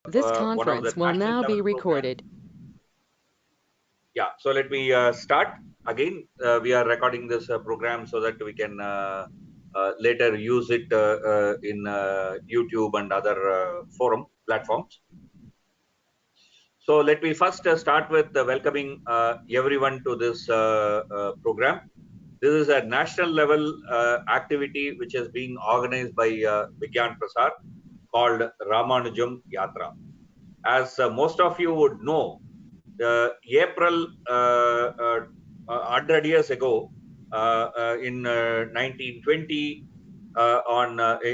This one of the conference will national now be level programs. recorded. Yeah, so let me start again. We are recording this program so that we can later use it in YouTube and other forum platforms. So let me first start with welcoming everyone to this program. This is a national level activity which is being organized by Vigyan Prasar called Ramanujam Yatra. As most of you would know, April 100 years ago, in 1920,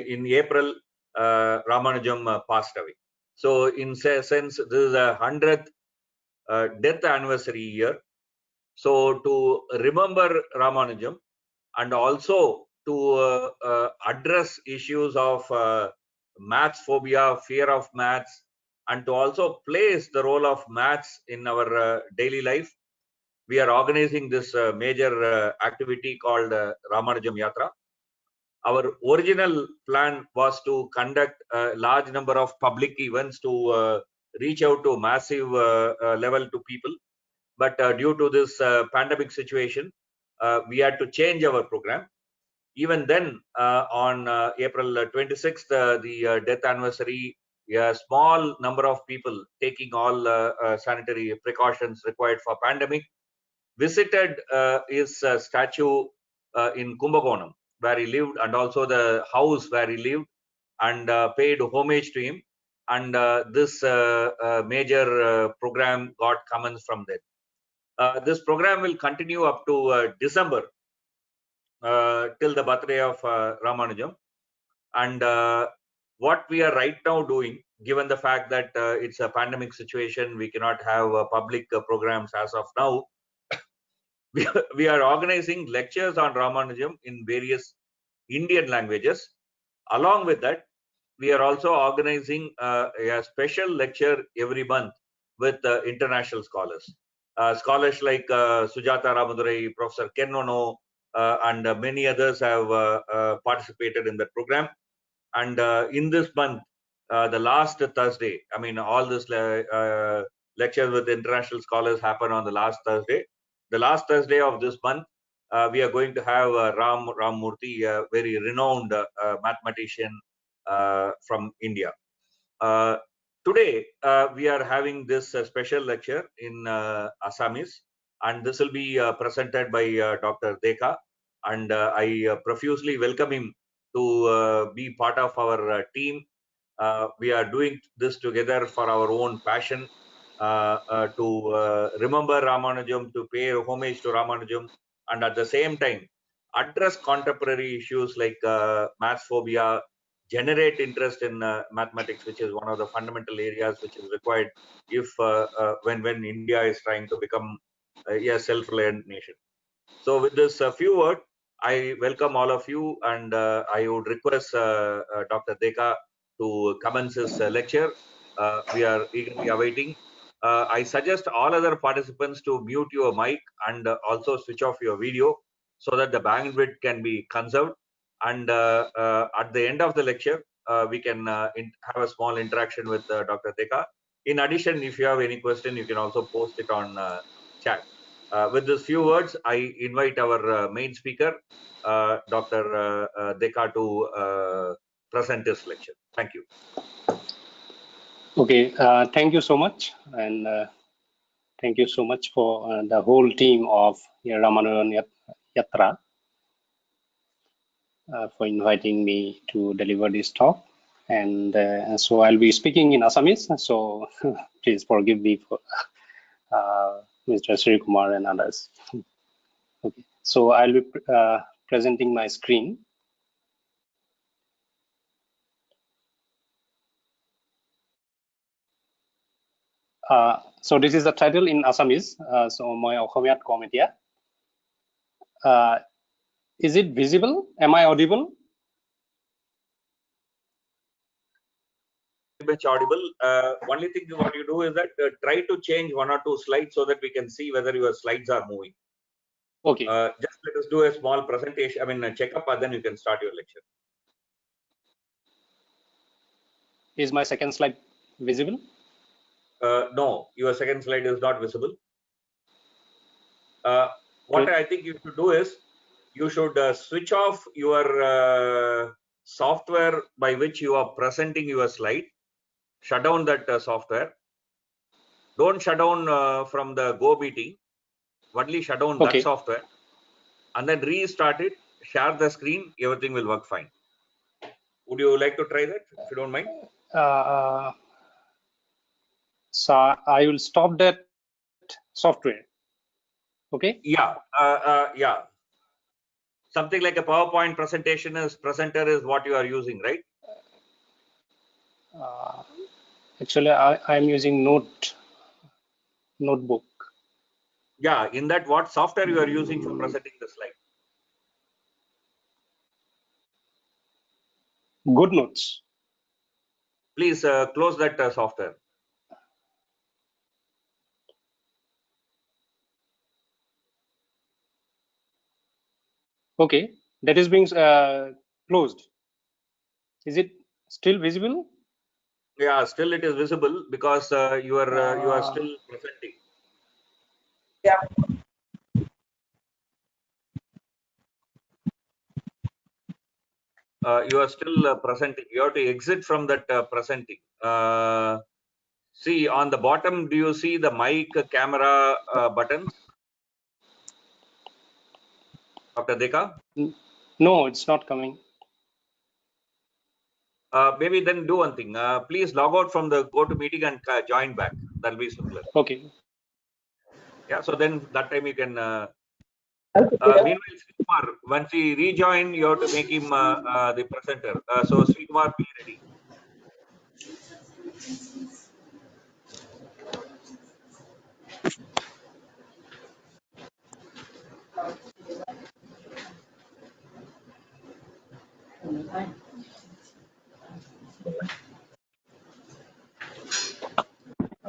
in April, Ramanujam passed away. So, in sense, this is a 100th death anniversary year. So, to remember Ramanujam and also to address issues of maths phobia, fear of maths, and to also place the role of maths in our daily life, we are organizing this major activity called Ramanujam Yatra. Our original plan was to conduct a large number of public events to reach out to massive level to people. But due to this pandemic situation, we had to change our program. Even then, on April 26th, the death anniversary, a small number of people taking all sanitary precautions required for pandemic visited his statue in Kumbakonam, where he lived, and also the house where he lived, and paid homage to him. And this major program got commenced from there. This program will continue up to December, till the birthday of Ramanujam. And what we are right now doing, given the fact that it's a pandemic situation, we cannot have public programs as of now. We are organizing lectures on Ramanujam in various Indian languages. Along with that, we are also organizing a special lecture every month with international scholars. Scholars like Sujata Ramadurai, Professor Ken Ono, and many others have participated in that program. And in this month, the last Thursday, I mean, all this lectures with international scholars happen on the last Thursday. The last Thursday of this month, we are going to have Ram Murthy, a very renowned mathematician from India. Today, we are having this special lecture in Assamese, and this will be presented by Dr. Deka. And I profusely welcome him to be part of our team. We are doing this together for our own passion, to remember Ramanujam, to pay homage to Ramanujam, and at the same time address contemporary issues like maths phobia, generate interest in mathematics, which is one of the fundamental areas which is required if when India is trying to become a self-reliant nation. So with this few words, I welcome all of you, and I would request Dr. Deka to commence his lecture. We are eagerly awaiting. I suggest all other participants to mute your mic and also switch off your video so that the bandwidth can be conserved. And at the end of the lecture, we can have a small interaction with Dr. Deka. In addition, if you have any question, you can also post it on chat. With these few words, I invite our main speaker, Dr. Deka, to present his lecture. Thank you. Okay, thank you so much, and thank you so much for the whole team of Ramanujam Yatra for inviting me to deliver this talk. And so I'll be speaking in Assamese, so please forgive me for Mr. Sri Kumar and others. Okay, so I'll be presenting my screen. So this is the title in Assamese. So my Okhomiyat Komitia. Is it visible? Am I audible? Much audible. Only thing what you do is that try to change one or two slides so that we can see whether your slides are moving. Okay. Just let us do a small presentation. I mean, check up, and then you can start your lecture. Is my second slide visible? No, your second slide is not visible. What Okay. I think you should do is you should switch off your software by which you are presenting your slide. Shut down that software. Don't shut down from the Go meeting. Only shut down that Okay. software and then restart it. Share the screen. Everything will work fine. Would you like to try that, if you don't mind? So I will stop that software. Okay. Yeah. Yeah. Something like a PowerPoint presenter is what you are using, right? Actually, I am using notebook. Yeah. In that, what software you are using for presenting the slide? GoodNotes. Please close that software. Okay, that is being closed. Is it still visible? Yeah, still it is visible because you are still presenting. Yeah. You are still presenting. You have to exit from that presenting. See on the bottom, do you see the mic camera buttons? Dr. Deka? No, it's not coming. Maybe then do one thing. Please log out from the GoToMeeting and join back. That'll be simpler. Okay. Yeah, so then that time you can. Okay. Meanwhile, Srikumar, once he rejoin, you have to make him the presenter. So Srikumar, be ready.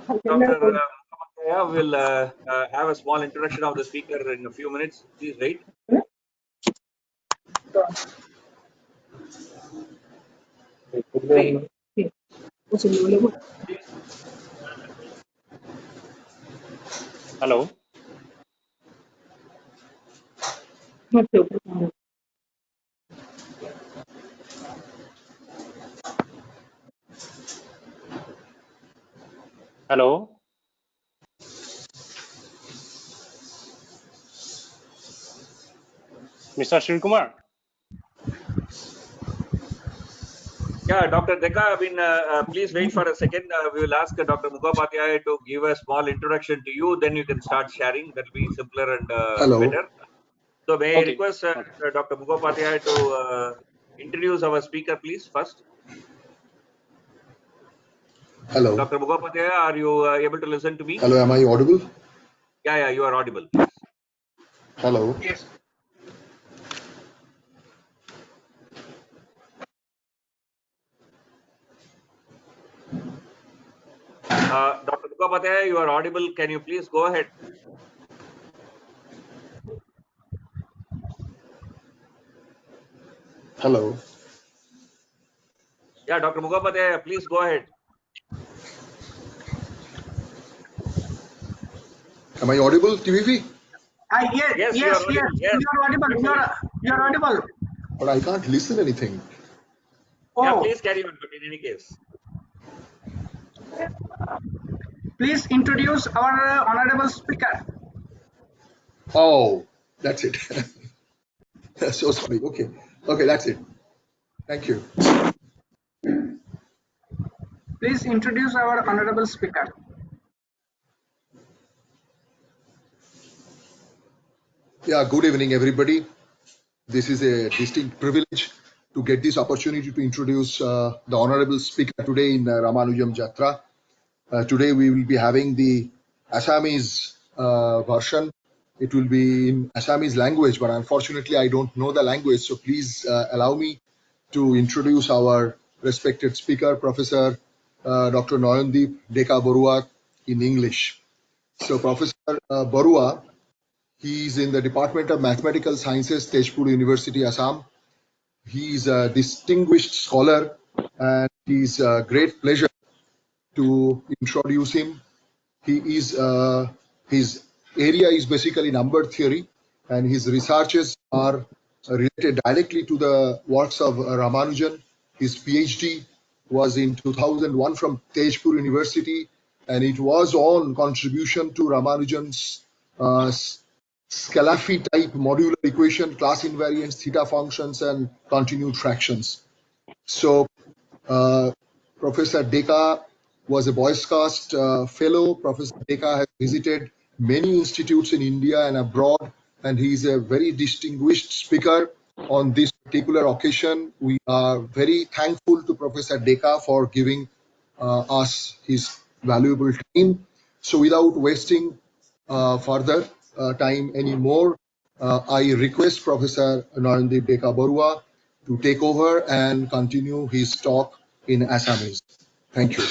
Dr. Mukhopadhyaya will have a small introduction of the speaker in a few minutes. Please wait. Please. Hello. Hello. Mr. Srikumar. Yeah, Dr. Deka, I mean, please wait for a second. We will ask Dr. Mukhopadhyaya to give a small introduction to you. Then you can start sharing. That will be simpler and better. So may I request Dr. Mukhopadhyaya to introduce our speaker, please, first. Hello. Dr. Mukhopadhyaya, are you able to listen to me? Hello, am I audible? Yeah, you are audible, please. Hello. Yes. Dr. Mukhopadhyaya, you are audible. Can you please go ahead? Hello. Yeah, Dr. Mukhopadhyaya, please go ahead. Am I audible, TVV? Yes, you are audible. Yes. You are audible. You are audible. But I can't listen anything. Yeah, Oh, please carry on. But in any case, please introduce our honorable speaker. Oh, that's it. So sorry. Okay. Okay, that's it. Thank you. Please introduce our honorable speaker. Yeah, good evening, everybody. This is a distinct privilege to get this opportunity to introduce the honorable speaker today in Ramanujam Jatra. Today we will be having the Assamese version. It will be in Assamese language, but unfortunately I don't know the language. So please allow me to introduce our respected speaker, Professor Dr. Noyandeep Deka Barua in English. So Professor Barua, he is in the Department of Mathematical Sciences, Tezpur University, Assam. He is a distinguished scholar and it is a great pleasure to introduce him. He is his area is basically number theory, and his researches are related directly to the works of Ramanujan. His PhD was in 2001 from Tejpur University, and it was on contribution to Ramanujan's Scalaffi type modular equation, class invariants, theta functions, and continued fractions. So Professor Deka was a Boy Scout fellow. Professor Deka has visited many institutes in India and abroad, and he is a very distinguished speaker on this particular occasion. We are very thankful to Professor Deka for giving us his valuable time. So without wasting further time anymore, I request Professor Narandeep Deka Barua to take over and continue his talk in Assamese. Thank you.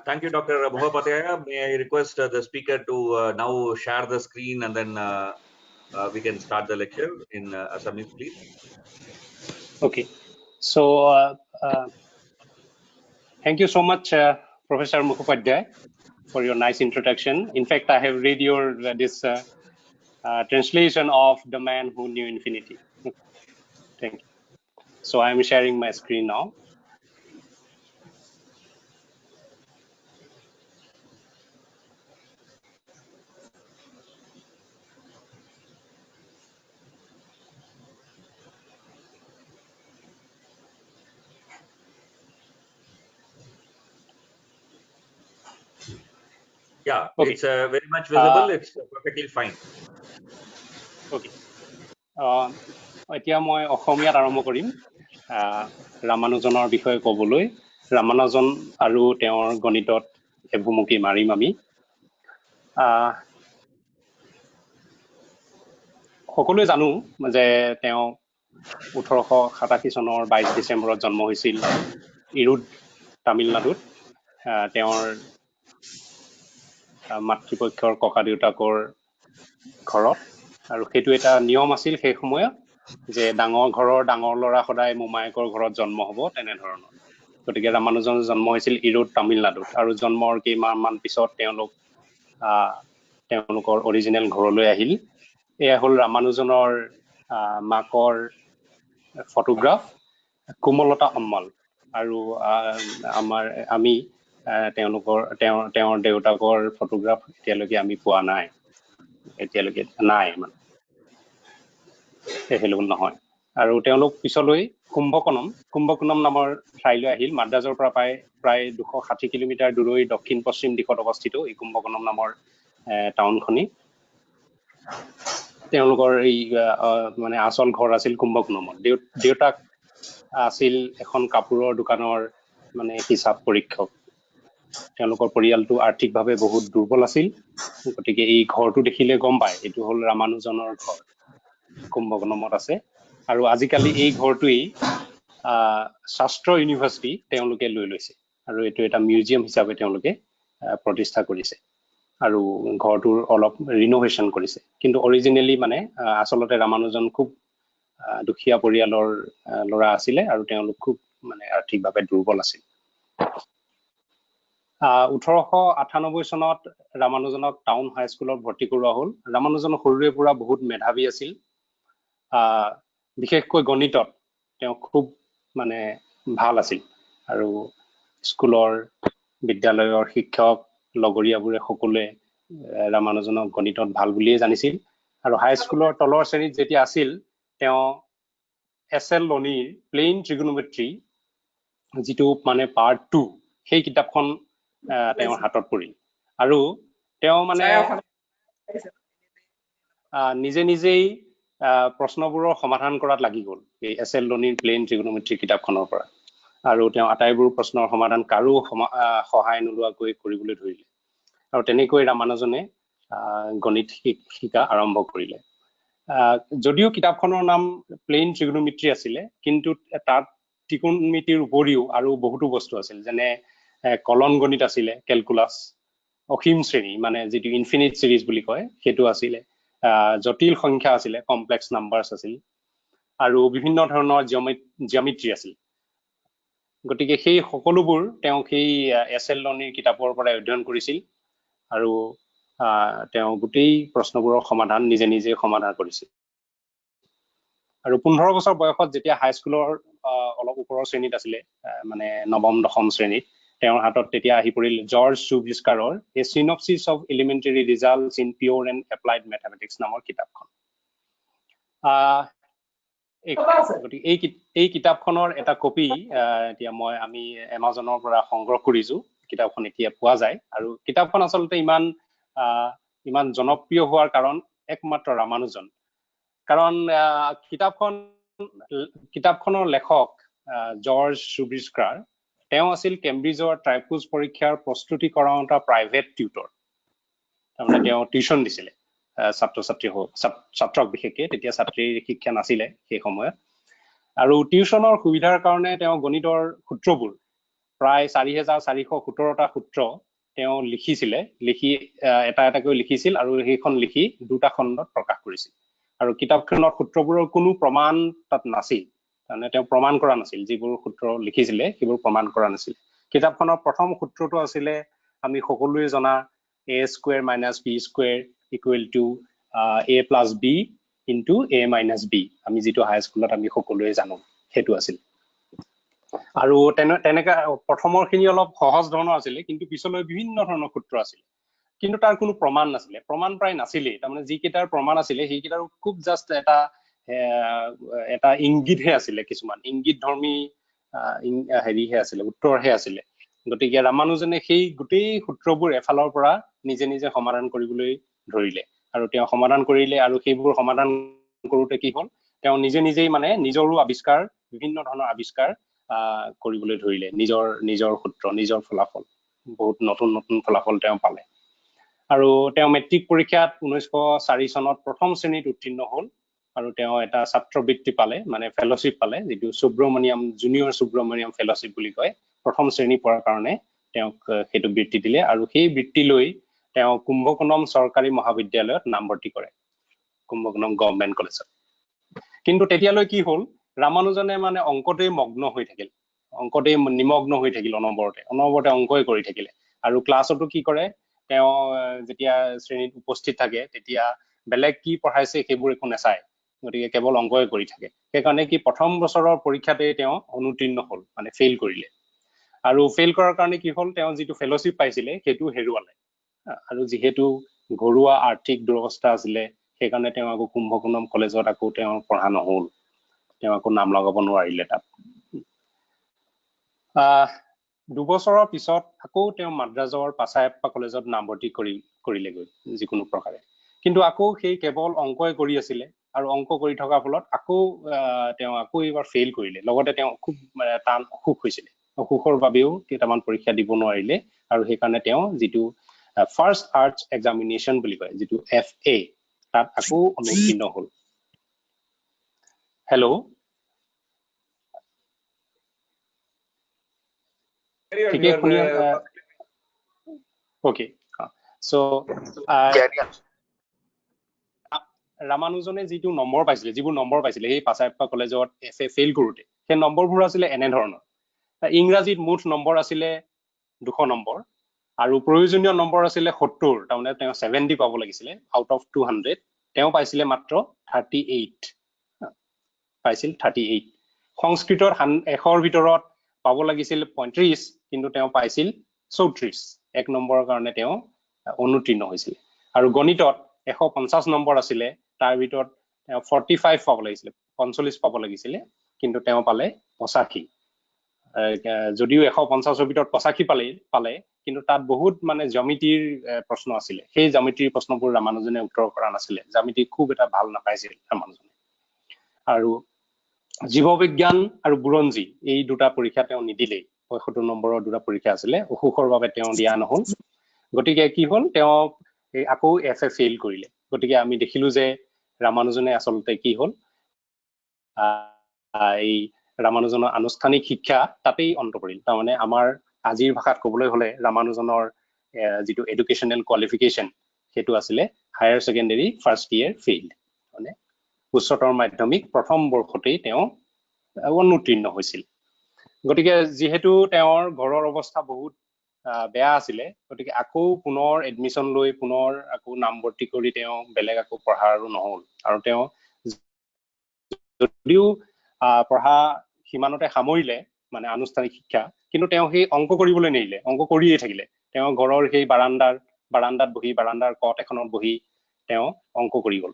Thank you, Dr. Mohapatra. May I request the speaker to now share the screen, and then we can start the lecture in Assamese, please. Okay. So thank you so much, Professor Mukhopadhyay, for your nice introduction. In fact, I have read your this translation of The Man Who Knew Infinity. Thank you. So I am sharing my screen now. Yeah, Okay. it's very much visible. It's perfectly fine. Okay. এতিয়া মই অসমীয়াত আৰম্ভ কৰিম ৰামানুজনৰ বিষয়ে ক'বলৈ। ৰামানুজন আৰু তেওঁৰ গণিতত এভুমুকি মাৰিম আমি। সকলোৱে জানো যে তেওঁ 1887 চনৰ 22 ডিচেম্বৰত জন্ম হৈছিল ইৰুড, তামিলনাডুত। তেওঁৰ মাতৃপক্ষৰ ককা দেউতাকৰ ঘৰত, আৰু সেইটো এটা নিয়ম আছিল সেই সময়ত যে ডাঙৰ ঘৰৰ ডাঙৰ ল'ৰা সদায় মোমায়েকৰ ঘৰত জন্ম হ'ব তেনেধৰণৰ। গতিকে ৰামানুজন জন্ম হৈছিল ইৰুড, তামিলনাডুত, আৰু জন্মৰ কেইমাহমান পিছত তেওঁলোকৰ অৰিজিনেল ঘৰলৈ আহিল। এয়া হ'ল ৰামানুজনৰ মাকৰ ফটোগ্ৰাফ, কোমলতা অম্মল, আৰু আমি তেওঁৰ দেউতাকৰ ফটোগ্ৰাফ এতিয়ালৈকে আমি পোৱা নাই, এতিয়ালৈকে নাই মানে এভেইলেবল নহয়। আৰু তেওঁলোক পিছলৈ কুম্ভকোণম নামৰ ঠাইলৈ আহিল। মাদ্ৰাজৰ পৰা প্ৰায় 260 কিলোমিটাৰ দূৰৈ দক্ষিণ পশ্চিম দিশত অৱস্থিত এই কুম্ভকোণম নামৰ টাউনখনি। তেওঁলোকৰ এই মানে আচল ঘৰ আছিল কুম্ভকোণমত। দেউতাক আছিল এখন কাপোৰৰ দোকানৰ মানে হিচাপ পৰীক্ষক। তেওঁলোকৰ পৰিয়ালটো আৰ্থিকভাৱে বহুত দুৰ্বল আছিল, গতিকে এই ঘৰটো দেখিলে গম পায় এইটো হ'ল ৰামানুজনৰ ঘৰ, কুম্ভকোণমত আছে। আৰু আজিকালি এই ঘৰটোৱেই শাস্ত্ৰ ইউনিভাৰ্চিটি তেওঁলোকে লৈ লৈছে, আৰু এইটো এটা মিউজিয়াম হিচাপে তেওঁলোকে প্ৰতিষ্ঠা কৰিছে, আৰু ঘৰটোৰ অলপ ৰিন'ভেশ্যন কৰিছে। কিন্তু অৰিজিনেলি মানে আচলতে ৰামানুজন খুব দুখীয়া পৰিয়ালৰ ল'ৰা আছিলে, আৰু তেওঁলোক খুব মানে আৰ্থিকভাৱে দুৰ্বল আছিল। 1898 চনত ৰামানুজনক টাউন হাইস্কুলত ভৰ্তি কৰোৱা হ'ল। ৰামানুজন সৰুৰে পৰা বহুত মেধাৱী আছিল। বিশেষকৈ গণিতত তেওঁ খুব মানে ভাল আছিল, আৰু স্কুলৰ বিদ্যালয়ৰ শিক্ষক লগৰীয়াবোৰে সকলোৱে ৰামানুজনক গণিতত ভাল বুলিয়ে জানিছিল। আৰু হাইস্কুলৰ তলৰ শ্ৰেণীত যেতিয়া আছিল, তেওঁ SL লনিৰ প্লেইন ট্ৰিগনোমেট্ৰি, যিটো মানে পাৰ্ট 2, সেই কিতাপখন তেওঁৰ হাতত পৰিল, আৰু তেওঁ মানে নিজেই প্ৰশ্নবোৰৰ সমাধান কৰাত লাগি গ'ল এই SL লনিৰ প্লেইন ট্ৰিগনোমেট্ৰি কিতাপখনৰ পৰা। আৰু তেওঁ আটাইবোৰ প্ৰশ্নৰ সমাধান কাৰো সহায় নোলোৱাকৈ কৰিবলৈ ধৰিলে, আৰু তেনেকৈ ৰামানুজনে গণিত শিকা আৰম্ভ কৰিলে। যদিও কিতাপখনৰ নাম প্লেইন ট্ৰিগনোমেট্ৰি আছিলে, কিন্তু তাত ত্ৰিকোণমিতিৰ উপৰিও আৰু বহুতো বস্তু আছিল, যেনে কলন গণিত আছিলে, কেলকুলাছ, অসীম শ্ৰেণী মানে যিটো ইনফিনিট চিৰিজ বুলি কয় সেইটো আছিলে, জটিল সংখ্যা আছিলে, কমপ্লেক্স নাম্বাৰ্ছ আছিল, আৰু বিভিন্ন ধৰণৰ জিঅ'মেট্ৰি আছিল। গতিকে সেই সকলোবোৰ তেওঁ সেই এছএল লনিৰ কিতাপৰ পৰা অধ্যয়ন কৰিছিল আৰু তেওঁ গোটেই প্ৰশ্নবোৰৰ সমাধান নিজে নিজে সমাধান কৰিছিল আৰু 15 বছৰ বয়সত যেতিয়া হাইস্কুলৰ অলপ ওপৰৰ শ্ৰেণীত আছিলে মানে নৱম দশম শ্ৰেণীত তেওঁৰ হাতত তেতিয়া আহি পৰিল জৰ্জ চুব্ৰিস্কাৰৰ a synopsis of elementary results in pure and applied mathematics নামৰ কিতাপখন এই কিতাপখনৰ এটা কপি এতিয়া আমি এমাজনৰ পৰা সংগ্ৰহ কৰিছো কিতাপখন এতিয়া পোৱা যায় আৰু কিতাপখন আচলতে ইমান জনপ্ৰিয় হোৱাৰ কাৰণ একমাত্ৰ ৰামানুজন কাৰণ কিতাপখনৰ লেখক জৰ্জ চুব্ৰিস্কাৰ তেওঁ আছিল কেম্ব্ৰিজৰ ট্ৰাইপুজ পৰীক্ষাৰ প্ৰস্তুতি কৰাওঁতা প্ৰাইভেট টিউটৰ তাৰমানে তেওঁ টিউচন দিছিলে ছাত্ৰক বিশেষকৈ তেতিয়া ছাত্ৰীৰ শিক্ষা নাছিলে সেই সময়ত আৰু টিউচনৰ সুবিধাৰ কাৰণে তেওঁ গণিতৰ সূত্ৰবোৰ প্ৰায় 4417টা সূত্ৰ তেওঁ লিখি এটা এটাকৈ লিখিছিল আৰু সেইখন লিখি দুটা খণ্ডত প্ৰকাশ কৰিছিল আৰু কিতাপখনৰ সূত্ৰবোৰৰ কোনো প্ৰমাণ তাত নাছিল মানে তেওঁ প্ৰমাণ কৰা নাছিল যিবোৰ সূত্ৰ লিখিছিলে সেইবোৰ প্ৰমাণ কৰা নাছিল কিতাপখনৰ প্ৰথম সূত্ৰটো আছিলে আমি সকলোৱে জনা a square minus b square equal to a plus b into a minus b আমি যেটো হাই স্কুলত আমি সকলোৱে জানো হেতু আছিল আৰু তেনেকা প্ৰথমৰখিনি অলপ সহজ ধৰণৰ আছিল কিন্তু পিছলৈ বিভিন্ন ধৰণৰ সূত্ৰ আছিল কিন্তু তাৰ কোনো প্ৰমাণ নাছিলে প্ৰমাণ প্ৰায় নাছিলে তাৰমানে যি কিটাৰ প্ৰমাণ আছিল সেই কিটাৰ খুব জাস্ট এটা ইংগিতহে আছিল কিছুমান ইংগিত ধৰ্মী হেৰিহে আছিল উত্তৰহে আছিল গতিকে ৰামানুজনে সেই গোটেই সূত্ৰবোৰ এফালৰ পৰা নিজে নিজে সমাধান কৰিবলৈ ধৰিলে আৰু তেওঁ সমাধান কৰিলে আৰু সেইবোৰ সমাধান কৰোতে কি হ'ল তেওঁ নিজে নিজেই মানে নিজৰো আৱিষ্কাৰ বিভিন্ন ধৰণৰ আৱিষ্কাৰ কৰিবলৈ ধৰিলে নিজৰ সূত্ৰ নিজৰ ফলাফল বহুত নতুন নতুন ফলাফল তেওঁ পালে আৰু তেওঁ মেট্ৰিক পৰীক্ষাত 1904 চনত প্ৰথম শ্ৰেণীত উত্তীৰ্ণ হ'ল আৰু তেওঁ এটা ছাত্ৰবৃত্তি পালে মানে ফেলোশ্বিপ পালে যেটো সুব্ৰমণিয়াম জুনিয়ৰ সুব্ৰমণিয়াম ফেলোশ্বিপ বুলি কয় প্ৰথম শ্ৰেণী পঢ়াৰ কাৰণে তেওঁক হেতু বৃত্তি দিলে আৰু সেই বৃত্তি লৈ তেওঁ কুম্ভকোণম চৰকাৰী মহাবিদ্যালয়ত নামভৰ্তি কৰে কুম্ভকোণম গভৰ্ণমেণ্ট কলেজত কিন্তু তেতিয়ালৈ কি হ'ল ৰামানুজনে মানে অংকতেই মগ্ন হৈ থাকিল অংকতেই নিমগ্ন হৈ থাকিল অনবৰতে অংকই কৰি থাকিলে আৰু ক্লাছতো কি কৰে তেওঁ যেতিয়া শ্ৰেণীত উপস্থিত থাকে তেতিয়া বেলেগ কি পঢ়াইছে সেইবোৰ একো নাচায় গতিকে কেৱল অংকই কৰি থাকে সেইকাৰণে কি প্ৰথম বছৰৰ পৰীক্ষাতে তেওঁ অনুত্তীৰ্ণ হ'ল মানে ফেইল কৰিলে আৰু ফেইল কৰাৰ কাৰণে কি হ'ল তেওঁ যিটো ফেলোশ্বিপ পাইছিলে সেইটো হেৰুৱালে আৰু যিহেতু ঘৰুৱা আৰ্থিক দুৰৱস্থা আছিলে সেইকাৰণে তেওঁ আকৌ কুম্ভকোণম কলেজত আকৌ তেওঁ পঢ়া নহ'ল তেওঁ আকৌ নাম লগাব নোৱাৰিলে তাত দুবছৰৰ পিছত আকৌ তেওঁ মাদ্ৰাজৰ পাছায়েপ্পা কলেজত নামভৰ্তি কৰিলেগৈ যিকোনো প্ৰকাৰে কিন্তু আকৌ সেই কেৱল অংকই কৰি আছিলে আৰু অংক কৰি থকাৰ ফলত আকৌ তেওঁ আকৌ এবাৰ ফেইল কৰিলে লগতে তেওঁ খুব টান অসুখ হৈছিলে অসুখৰ বাবেও কেইটামান পৰীক্ষা দিব নোৱাৰিলে আৰু সেইকাৰণে তেওঁ যিটো ফাৰ্ষ্ট আৰ্টছ এক্সামিনেশ্যন বুলি কয় যিটো FA তাত আকৌ অনুত্তীৰ্ণ হ'ল হেল্ল' ঠিকে শুনি ওকে সো ৰামানুজনে যিটো নম্বৰ পাইছিলে যিবোৰ নম্বৰ পাইছিলে সেই পাছায়েপ্পা কলেজত FA ফেইল কৰোতে সেই নম্বৰবোৰ আছিলে এনে ধৰণৰ ইংৰাজীত মুঠ নম্বৰ আছিলে 200 নম্বৰ আৰু প্ৰয়োজনীয় নম্বৰ আছিলে 70 তাৰমানে তেওঁ 70 পাব লাগিছিলে আউট অফ 200 তেওঁ পাইছিলে মাত্ৰ 38 পাইছিল 38 সংস্কৃতৰ 100ৰ ভিতৰত পাব লাগিছিল 35 কিন্তু তেওঁ পাইছিল 34 এক নম্বৰৰ কাৰণে তেওঁ অনুত্তীৰ্ণ হৈছিল আৰু গণিতত 150 নম্বৰ আছিলে তাৰ ভিতৰত 45 পাব লাগিছিল 45 পাব লাগিছিল কিন্তু তেওঁ পালে 85 যদিও 150ৰ ভিতৰত 85 পালে কিন্তু তাত বহুত মানে জ্যামিতিৰ প্ৰশ্ন আছিল সেই জ্যামিতিৰ প্ৰশ্নবোৰ ৰামানুজনে উত্তৰ কৰা নাছিল জ্যামিতি খুব এটা ভাল নাপাইছিল ৰামানুজনে আৰু জীৱবিজ্ঞান আৰু বুৰঞ্জী এই দুটা পৰীক্ষা তেওঁ নিদিলে 75 নম্বৰৰ দুটা পৰীক্ষা আছিল অসুখৰ বাবে তেওঁ দিয়া নহল গতিকে কি হ'ল তেওঁ আকৌ FA ফেইল কৰিলে গতিকে আমি দেখিলো যে ৰামানুজনে আচলতে কি হ'ল এই ৰামানুজনৰ আনুষ্ঠানিক শিক্ষা তাতেই অন্ত পৰিল তাৰমানে আমাৰ আজিৰ ভাষাত ক'বলৈ হলে ৰামানুজনৰ যিটো এডুকেশ্যনেল কোৱালিফিকেশ্যন সেইটো আছিল higher secondary first year fail মানে উচ্চতৰ মাধ্যমিক প্ৰথম বৰ্ষতেই তেওঁ অনুত্তীৰ্ণ হৈছিল গতিকে যিহেতু তেওঁৰ ঘৰৰ অৱস্থা বহুত বেয়া আছিলে গতিকে আকৌ পুনৰ এডমিশ্যন লৈ পুনৰ আকৌ নামভৰ্তি কৰি তেওঁ বেলেগ আকৌ পঢ়া আৰু নহল আৰু তেওঁ যদিও পঢ়া সিমানতে সামৰিলে মানে আনুষ্ঠানিক শিক্ষা কিন্তু তেওঁ সেই অংক কৰিবলৈ নেৰিলে অংক কৰিয়ে থাকিলে তেওঁ ঘৰৰ সেই বাৰান্দাত বহি বাৰান্দাৰ কট এখনত বহি তেওঁ অংক কৰি গল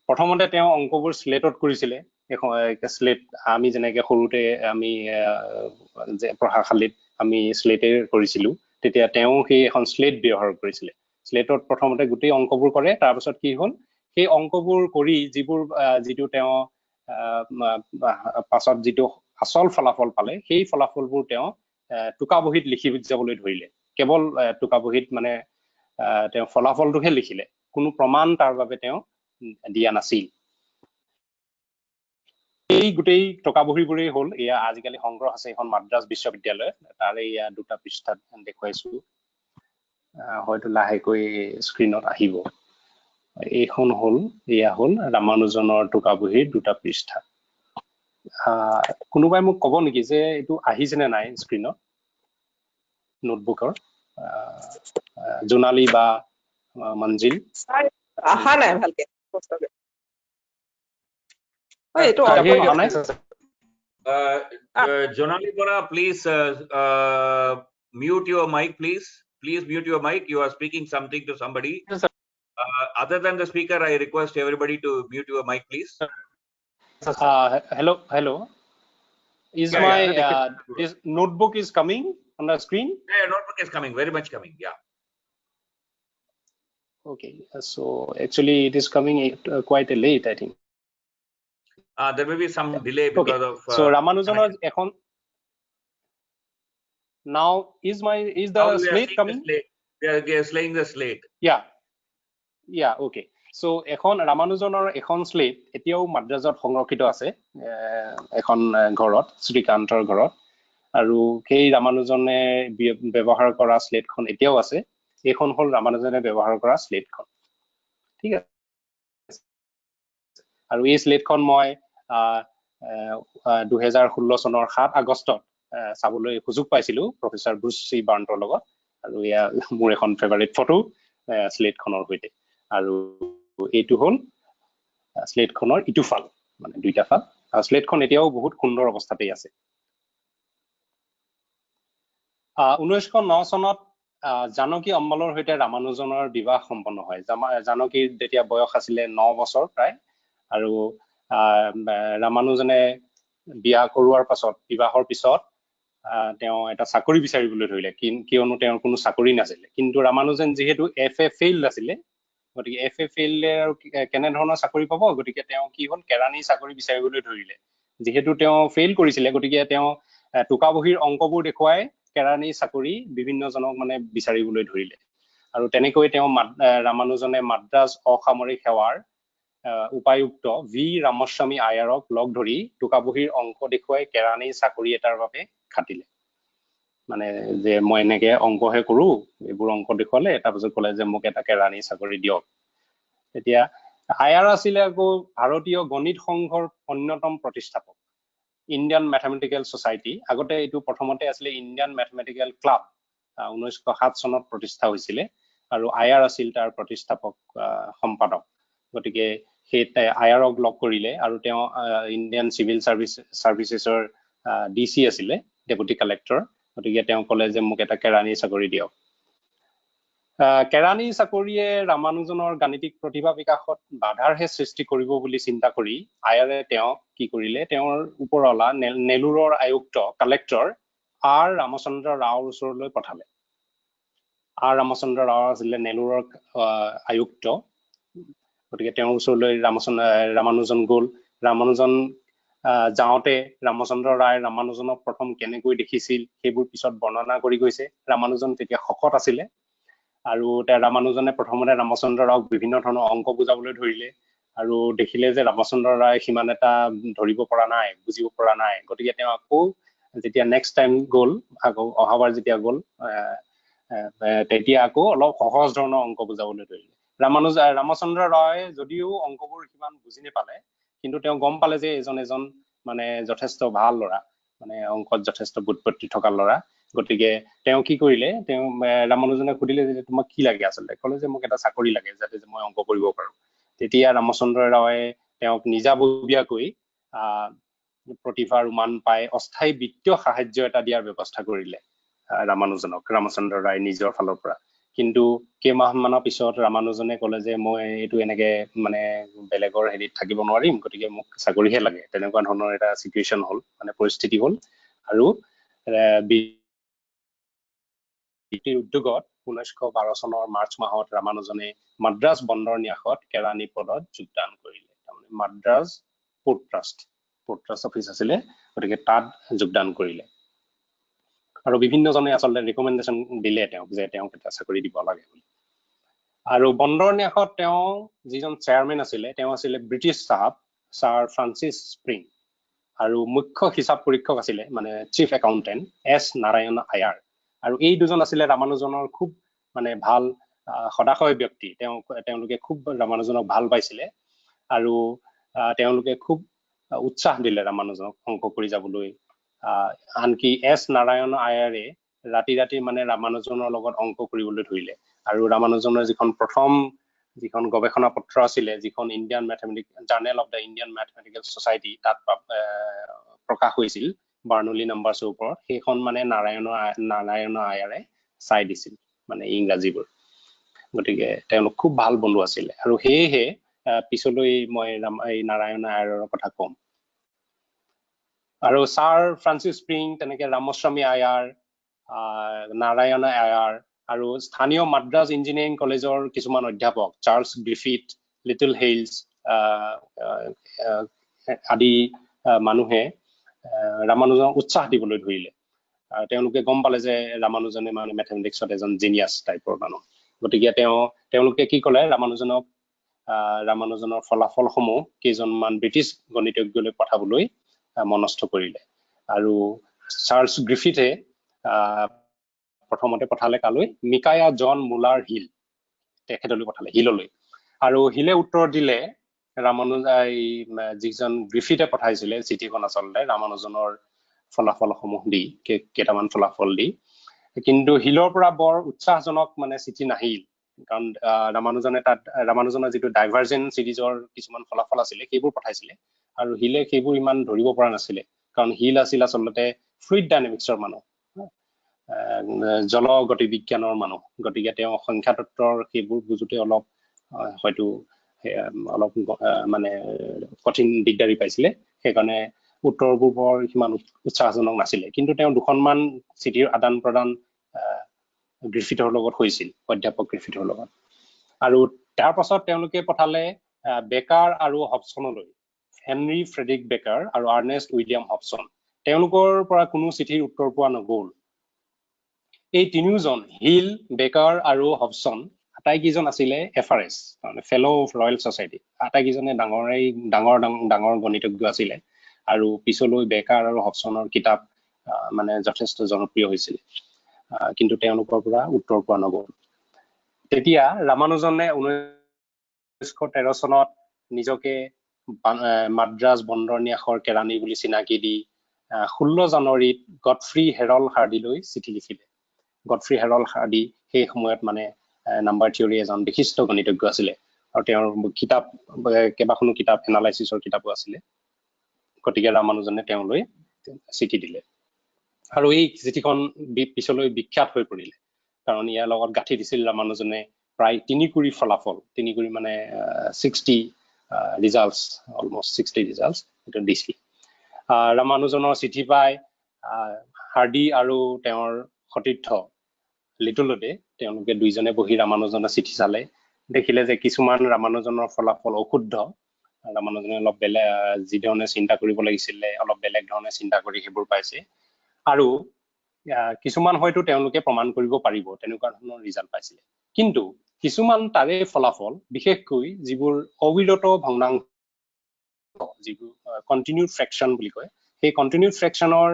প্ৰথমতে তেওঁ অংকবোৰ স্লেটত কৰিছিলে স্লেট আমি যেনেকে সৰুতে আমি পঢ়াশালীত আমি স্লেটে কৰিছিলো তেতিয়া তেওঁ সেই এখন স্লেট ব্যৱহাৰ কৰিছিলে স্লেটত প্ৰথমতে গোটেই অংকবোৰ কৰে তাৰপিছত কি হ'ল সেই অংকবোৰ কৰি যিটো তেওঁ পাছত যিটো আচল ফলাফল পালে সেই ফলাফলবোৰ তেওঁ টোকা বহীত লিখি যাবলৈ ধৰিলে কেৱল টোকা বহীত মানে তেওঁ ফলাফলটোহে লিখিলে কোনো প্ৰমাণ তাৰ বাবে তেওঁ দিয়া নাছিল এই গোটেই টোকা বহীবোৰেই হ'ল এয়া আজিকালি সংগ্ৰহ আছে এখন মাদ্ৰাজ বিশ্ববিদ্যালয় তাৰে এয়া দুটা পৃষ্ঠাত দেখুৱাইছো হয়তো লাহেকৈ স্ক্ৰীনত আহিব এইখন হ'ল এয়া হ'ল ৰামানুজনৰ টোকা বহীৰ দুটা পৃষ্ঠা কোনোবাই মোক ক'ব নেকি যে এইটো আহিছে নে নাই স্ক্ৰীনত নোটবুকৰ জোনালী বা মঞ্জিল আহা নাই ভালকে Jonali Bora, please mute your mic, please. Please mute your mic. You are speaking something to somebody. Yes, sir. Other than the speaker, I request everybody to mute your mic, please. Hello. This notebook is coming on the screen? Yeah, notebook is coming. Very much coming. Yeah. Okay. So actually, it is coming quite late, I think. There may be some delay because of. So Ramanujan's এখন. Now is the slate coming? We are slaying the slate. Yeah. Okay. So এখন ৰামানুজনৰ এখন slate এতিয়াও মাদ্ৰাজত সংৰক্ষিত আছে এখন ঘৰত শ্ৰীকান্তৰ ঘৰত আৰু সেই ৰামানুজনে ব্যৱহাৰ কৰা স্লেটখন এতিয়াও আছে এইখন হ'ল ৰামানুজনে ব্যৱহাৰ কৰা স্লেটখন ঠিক আছে আৰু এই স্লেটখন মই 2016 চনৰ 7 আগষ্টত চাবলৈ সুযোগ পাইছিলো প্ৰফেসৰ ব্ৰুচ চি বাৰ্ণ্টৰ লগত আৰু এয়া মোৰ এখন ফেভাৰিট ফটো স্লেটখনৰ সৈতে আৰু এইটো হ'ল স্লেটখনৰ ইটো ফাল মানে দুইটা ফাল আৰু স্লেটখন এতিয়াও বহুত সুন্দৰ অৱস্থাতেই আছে 1909 চনত জানকী অম্বলৰ সৈতে ৰামানুজনৰ বিবাহ সম্পন্ন হয় জানকীৰ যেতিয়া বয়স আছিল 9 বছৰ প্ৰায় আৰু ৰামানুজনে বিয়া কৰোৱাৰ পাছত বিবাহৰ পিছত তেওঁ এটা চাকৰি বিচাৰিবলৈ ধৰিলে কিয়নো তেওঁৰ কোনো চাকৰি নাছিল কিন্তু ৰামানুজন যেহেতু FA ফেইল আছিল গতিকে FA ফেইল আৰু কেনে ধৰণৰ চাকৰি পাব গতিকে তেওঁ কি হ'ল কেৰাণী চাকৰি বিচাৰিবলৈ ধৰিলে যেহেতু তেওঁ ফেইল কৰিছিল গতিকে তেওঁ টোকা বহীৰ অংকবোৰ দেখুৱাই কেৰাণী চাকৰি বিভিন্ন জনক মানে বিচাৰিবলৈ ধৰিলে আৰু তেনেকৈ তেওঁ ৰামানুজনে মাদ্ৰাজ অসামৰিক সেৱাৰ উপায়ুক্ত ভি ৰামস্বামী আয়াৰক লগ ধৰি টোকা বহীৰ অংক দেখুৱাই কেৰাণী চাকৰি এটাৰ বাবে খাটিলে মানে যে মই এনেকে অংকহে কৰো এইবোৰ অংক দেখুৱালে তাৰপিছত ক'লে যে মোক এটা কেৰাণী চাকৰি দিয়ক এতিয়া আয়াৰ আছিল আকৌ ভাৰতীয় গণিত সংঘৰ অন্যতম প্ৰতিষ্ঠাপক ইণ্ডিয়ান মেথমেটিকেল সোসাইটি আগতে এইটো প্ৰথমতে আছিল ইণ্ডিয়ান মেথমেটিকেল ক্লাব 1907 চনত প্ৰতিষ্ঠা হৈছিল আৰু আয়াৰ আছিল তাৰ প্ৰতিষ্ঠাপক সম্পাদক গতিকে সেই আয়াৰক লগ কৰিলে আৰু তেওঁ ইণ্ডিয়ান সিভিল সাৰ্ভিসেছৰ DC আছিল ডেপুটি কালেক্টৰ গতিকে তেওঁ ক'লে যে মোক এটা কেৰাণী চাকৰি দিয়ক কেৰাণী চাকৰিয়ে ৰামানুজনৰ গাণিতিক প্ৰতিভা বিকাশত বাধাৰহে সৃষ্টি কৰিব বুলি চিন্তা কৰি আয়াৰে তেওঁ কি কৰিলে তেওঁৰ ওপৰলা নেলুৰৰ আয়ুক্ত কালেক্টৰ R ৰামচন্দ্ৰ ৰাওৰ ওচৰলৈ পঠালে R ৰামচন্দ্ৰ ৰাও আছিল নেলুৰৰ আয়ুক্ত গতিকে তেওঁৰ ওচৰলৈ ৰামানুজন গ'ল ৰামানুজন যাওঁতে ৰামচন্দ্ৰ ৰায় ৰামানুজনক প্ৰথম কেনেকৈ দেখিছিল সেইবোৰ পিছত বৰ্ণনা কৰি গৈছে ৰামানুজন তেতিয়া শকত আছিল আৰু ৰামানুজনে প্ৰথমতে ৰামচন্দ্ৰ ৰাওক বিভিন্ন ধৰণৰ অংক বুজাবলৈ ধৰিলে আৰু দেখিলে যে ৰামচন্দ্ৰ ৰায় সিমান এটা ধৰিব পৰা নাই বুজিব পৰা নাই গতিকে তেওঁ আকৌ যেতিয়া নেক্সট টাইম গ'ল আকৌ অহাবাৰ যেতিয়া গ'ল তেতিয়া আকৌ অলপ সহজ ধৰণৰ অংক বুজাবলৈ ধৰিলে ৰামচন্দ্ৰ ৰায় যদিও অংকবোৰ সিমান বুজি নাপালে কিন্তু তেওঁ গম পালে যে এজন মানে যথেষ্ট ভাল ল'ৰা মানে অংকত যথেষ্ট বুৎপত্তি থকা ল'ৰা গতিকে তেওঁ কি কৰিলে তেওঁ ৰামানুজনে সুধিলে যে তোমাক কি লাগে আচলতে ক'লে যে মোক এটা চাকৰি লাগে যাতে মই অংক কৰিব পাৰো তেতিয়া ৰামচন্দ্ৰ ৰাৱে তেওঁক নিজাববীয়াকৈ প্ৰতিভাৰ মান পাই অস্থায়ী বিত্তীয় সাহায্য এটা দিয়াৰ ব্যৱস্থা কৰিলে ৰামানুজনক ৰামচন্দ্ৰ ৰায় নিজৰ ফালৰ পৰা কিন্তু কেইমাহমানৰ পিছত ৰামানুজনে ক'লে যে মই এইটো এনেকে মানে বেলেগৰ হেৰিত থাকিব নোৱাৰিম গতিকে মোক চাকৰিহে লাগে তেনেকুৱা ধৰণৰ এটা সিচুৱেশ্যন হ'ল মানে পৰিস্থিতি হ'ল আৰু বৃত্তিৰ উদ্যোগত 1912 চনৰ মাৰ্চ মাহত ৰামানুজনে মাদ্ৰাজ বন্দৰ ন্যাসত কেৰাণী পদত যোগদান কৰিলে তাৰমানে মাদ্ৰাজ পোৰ্ট ট্ৰাষ্ট অফিচ আছিলে গতিকে তাত যোগদান কৰিলে আৰু বিভিন্নজনে আচলতে ৰিকমেণ্ডেশ্যন দিলে তেওঁক যে তেওঁক এটা চাকৰি দিব লাগে বুলি আৰু বন্দৰ ন্যাসত তেওঁ যিজন চেয়াৰমেন আছিলে তেওঁ আছিলে ব্ৰিটিছ ছাৰ ফ্ৰান্সিছ স্প্ৰিং আৰু মুখ্য হিচাপ পৰীক্ষক আছিলে মানে chief accountant S Narayan Iyer আৰু এই দুজন আছিলে ৰামানুজনৰ খুব মানে ভাল সদাশয় ব্যক্তি তেওঁলোকে খুব ৰামানুজনক ভাল পাইছিলে আৰু তেওঁলোকে খুব উৎসাহ দিলে ৰামানুজনক অংক কৰি যাবলৈ আনকি এছ নাৰায়ণ আয়াৰে ৰাতি মানে ৰামানুজনৰ লগত অংক কৰিবলৈ ধৰিলে আৰু ৰামানুজনৰ যিখন গৱেষণা পত্ৰ আছিলে যিখন Indian mathematics journal of the Indian mathematical society তাত প্ৰকাশ হৈছিল বাৰ্নলি নাম্বাৰছৰ ওপৰত সেইখন মানে নাৰায়ণ আয়াৰে চাই দিছিল মানে ইংৰাজীবোৰ গতিকে তেওঁলোক খুব ভাল বন্ধু আছিলে আৰু সেয়েহে পিছলৈ মই এই নাৰায়ণ আয়াৰৰ কথা ক'ম আৰু ছাৰ ফ্ৰান্সিছ স্প্ৰিং তেনেকে ৰামস্বামী আয়াৰ নাৰায়ণ আয়াৰ আৰু স্থানীয় মাদ্ৰাজ ইঞ্জিনিয়াৰিং কলেজৰ কিছুমান অধ্যাপক চাৰ্লছ গ্ৰিফিথ লিটল হেইলছ আদি মানুহে ৰামানুজনক উৎসাহ দিবলৈ ধৰিলে তেওঁলোকে গম পালে যে ৰামানুজনে মানে মেথমেটিক্সত এজন জিনিয়াছ টাইপৰ মানুহ গতিকে তেওঁলোকে কি ক'লে ৰামানুজনৰ ফলাফলসমূহ কেইজনমান ব্ৰিটিছ গণিতজ্ঞলৈ পঠাবলৈ মনস্থ কৰিলে আৰু চাৰ্লছ গ্ৰিফিথে প্ৰথমতে পঠালে কালৈ মিকায়া জন মুলাৰ হিল তেখেতলৈ পঠালে হিললৈ আৰু হিলে উত্তৰ দিলে যিজন গ্ৰিফিথে পঠাইছিলে চিঠিখন আচলতে ৰামানুজনৰ ফলাফলসমূহ দি কেইটামান ফলাফল দি কিন্তু হিলৰ পৰা বৰ উৎসাহজনক মানে চিঠি নাহিল কাৰণ ৰামানুজনৰ যিটো ডাইভাৰ্জেন্ট চিৰিজৰ কিছুমান ফলাফল আছিলে সেইবোৰ পঠাইছিলে আৰু হিলে সেইবোৰ ইমান ধৰিব পৰা নাছিলে কাৰণ হিল আছিল আচলতে ফ্লুইড ডাইনামিক্সৰ মানুহ জলগতি বিজ্ঞানৰ মানুহ গতিকে তেওঁ সংখ্যা তত্ত্বৰ সেইবোৰ বুজোতে হয়তো অলপ মানে কঠিন দিগদাৰি পাইছিলে সেইকাৰণে উত্তৰবোৰ বৰ সিমান উৎসাহজনক নাছিলে কিন্তু তেওঁ দুখনমান চিঠিৰ আদান প্ৰদান গ্ৰিফিথৰ লগত হৈছিল অধ্যাপক গ্ৰিফিথৰ লগত আৰু তাৰ পাছত তেওঁলোকে পঠালে বেকাৰ আৰু হবছনলৈ হেনৰি ফ্ৰেডৰিক বেকাৰ আৰু আৰ্নেষ্ট উইলিয়াম হবছন তেওঁলোকৰ পৰা কোনো চিঠিৰ উত্তৰ পোৱা নগ'ল এই তিনিওজন হিল বেকাৰ আৰু হবছন আটাইকেইজন আছিলে FRS মানে ফেলো অফ ৰয়েল ছ'চাইটি আটাইকেইজনে ডাঙৰ গণিতজ্ঞ আছিলে আৰু পিছলৈ বেকাৰ আৰু হবছনৰ কিতাপ মানে যথেষ্ট জনপ্ৰিয় হৈছিল কিন্তু তেওঁলোকৰ পৰা উত্তৰ পোৱা নগ'ল তেতিয়া ৰামানুজনে 1913 চনত নিজকে মাদ্ৰাজ বন্দৰ ন্যাসৰ কেৰাণী বুলি চিনাকি দি 16 জানুৱাৰীত গডফ্ৰী হেৰল্ড হাৰ্ডিলৈ চিঠি লিখিলে গডফ্ৰী হেৰল্ড হাৰ্ডি সেই সময়ত মানে নাম্বাৰ থিয়ৰী এজন বিশিষ্ট গণিতজ্ঞ আছিলে আৰু তেওঁৰ কিতাপ কেইবাখনো কিতাপ এনালাইচিছৰ কিতাপো আছিলে গতিকে ৰামানুজনে তেওঁলৈ চিঠি দিলে আৰু এই চিঠিখন পিছলৈ বিখ্যাত হৈ পৰিলে কাৰণ ইয়াৰ লগত গাঁঠি দিছিল ৰামানুজনে প্ৰায় 3 কুৰি ফলাফল 3 কুৰি মানে 60 ৰিজাল্টছ অলমষ্ট 60 ৰিজাল্টছ এটা দিছিল ৰামানুজনৰ চিঠি পাই হাৰ্ডি আৰু তেওঁৰ সতীৰ্থ লিটলতে তেওঁলোকে দুইজনে বহি ৰামানুজনৰ চিঠি চালে দেখিলে যে কিছুমান ৰামানুজনৰ ফলাফল অশুদ্ধ ৰামানুজনে অলপ বেলেগ যি ধৰণে চিন্তা কৰিব লাগিছিলে অলপ বেলেগ ধৰণে চিন্তা কৰি সেইবোৰ পাইছে আৰু কিছুমান হয়তো তেওঁলোকে প্ৰমাণ কৰিব পাৰিব তেনেকুৱা ধৰণৰ ৰিজাল্ট পাইছিলে কিন্তু কিছুমান তাৰে ফলাফল বিশেষকৈ যিবোৰ অবিৰত ভগ্নাংশ যিবোৰ কণ্টিনিউড ফ্ৰেকশ্যন বুলি কয় সেই কণ্টিনিউড ফ্ৰেকশ্যনৰ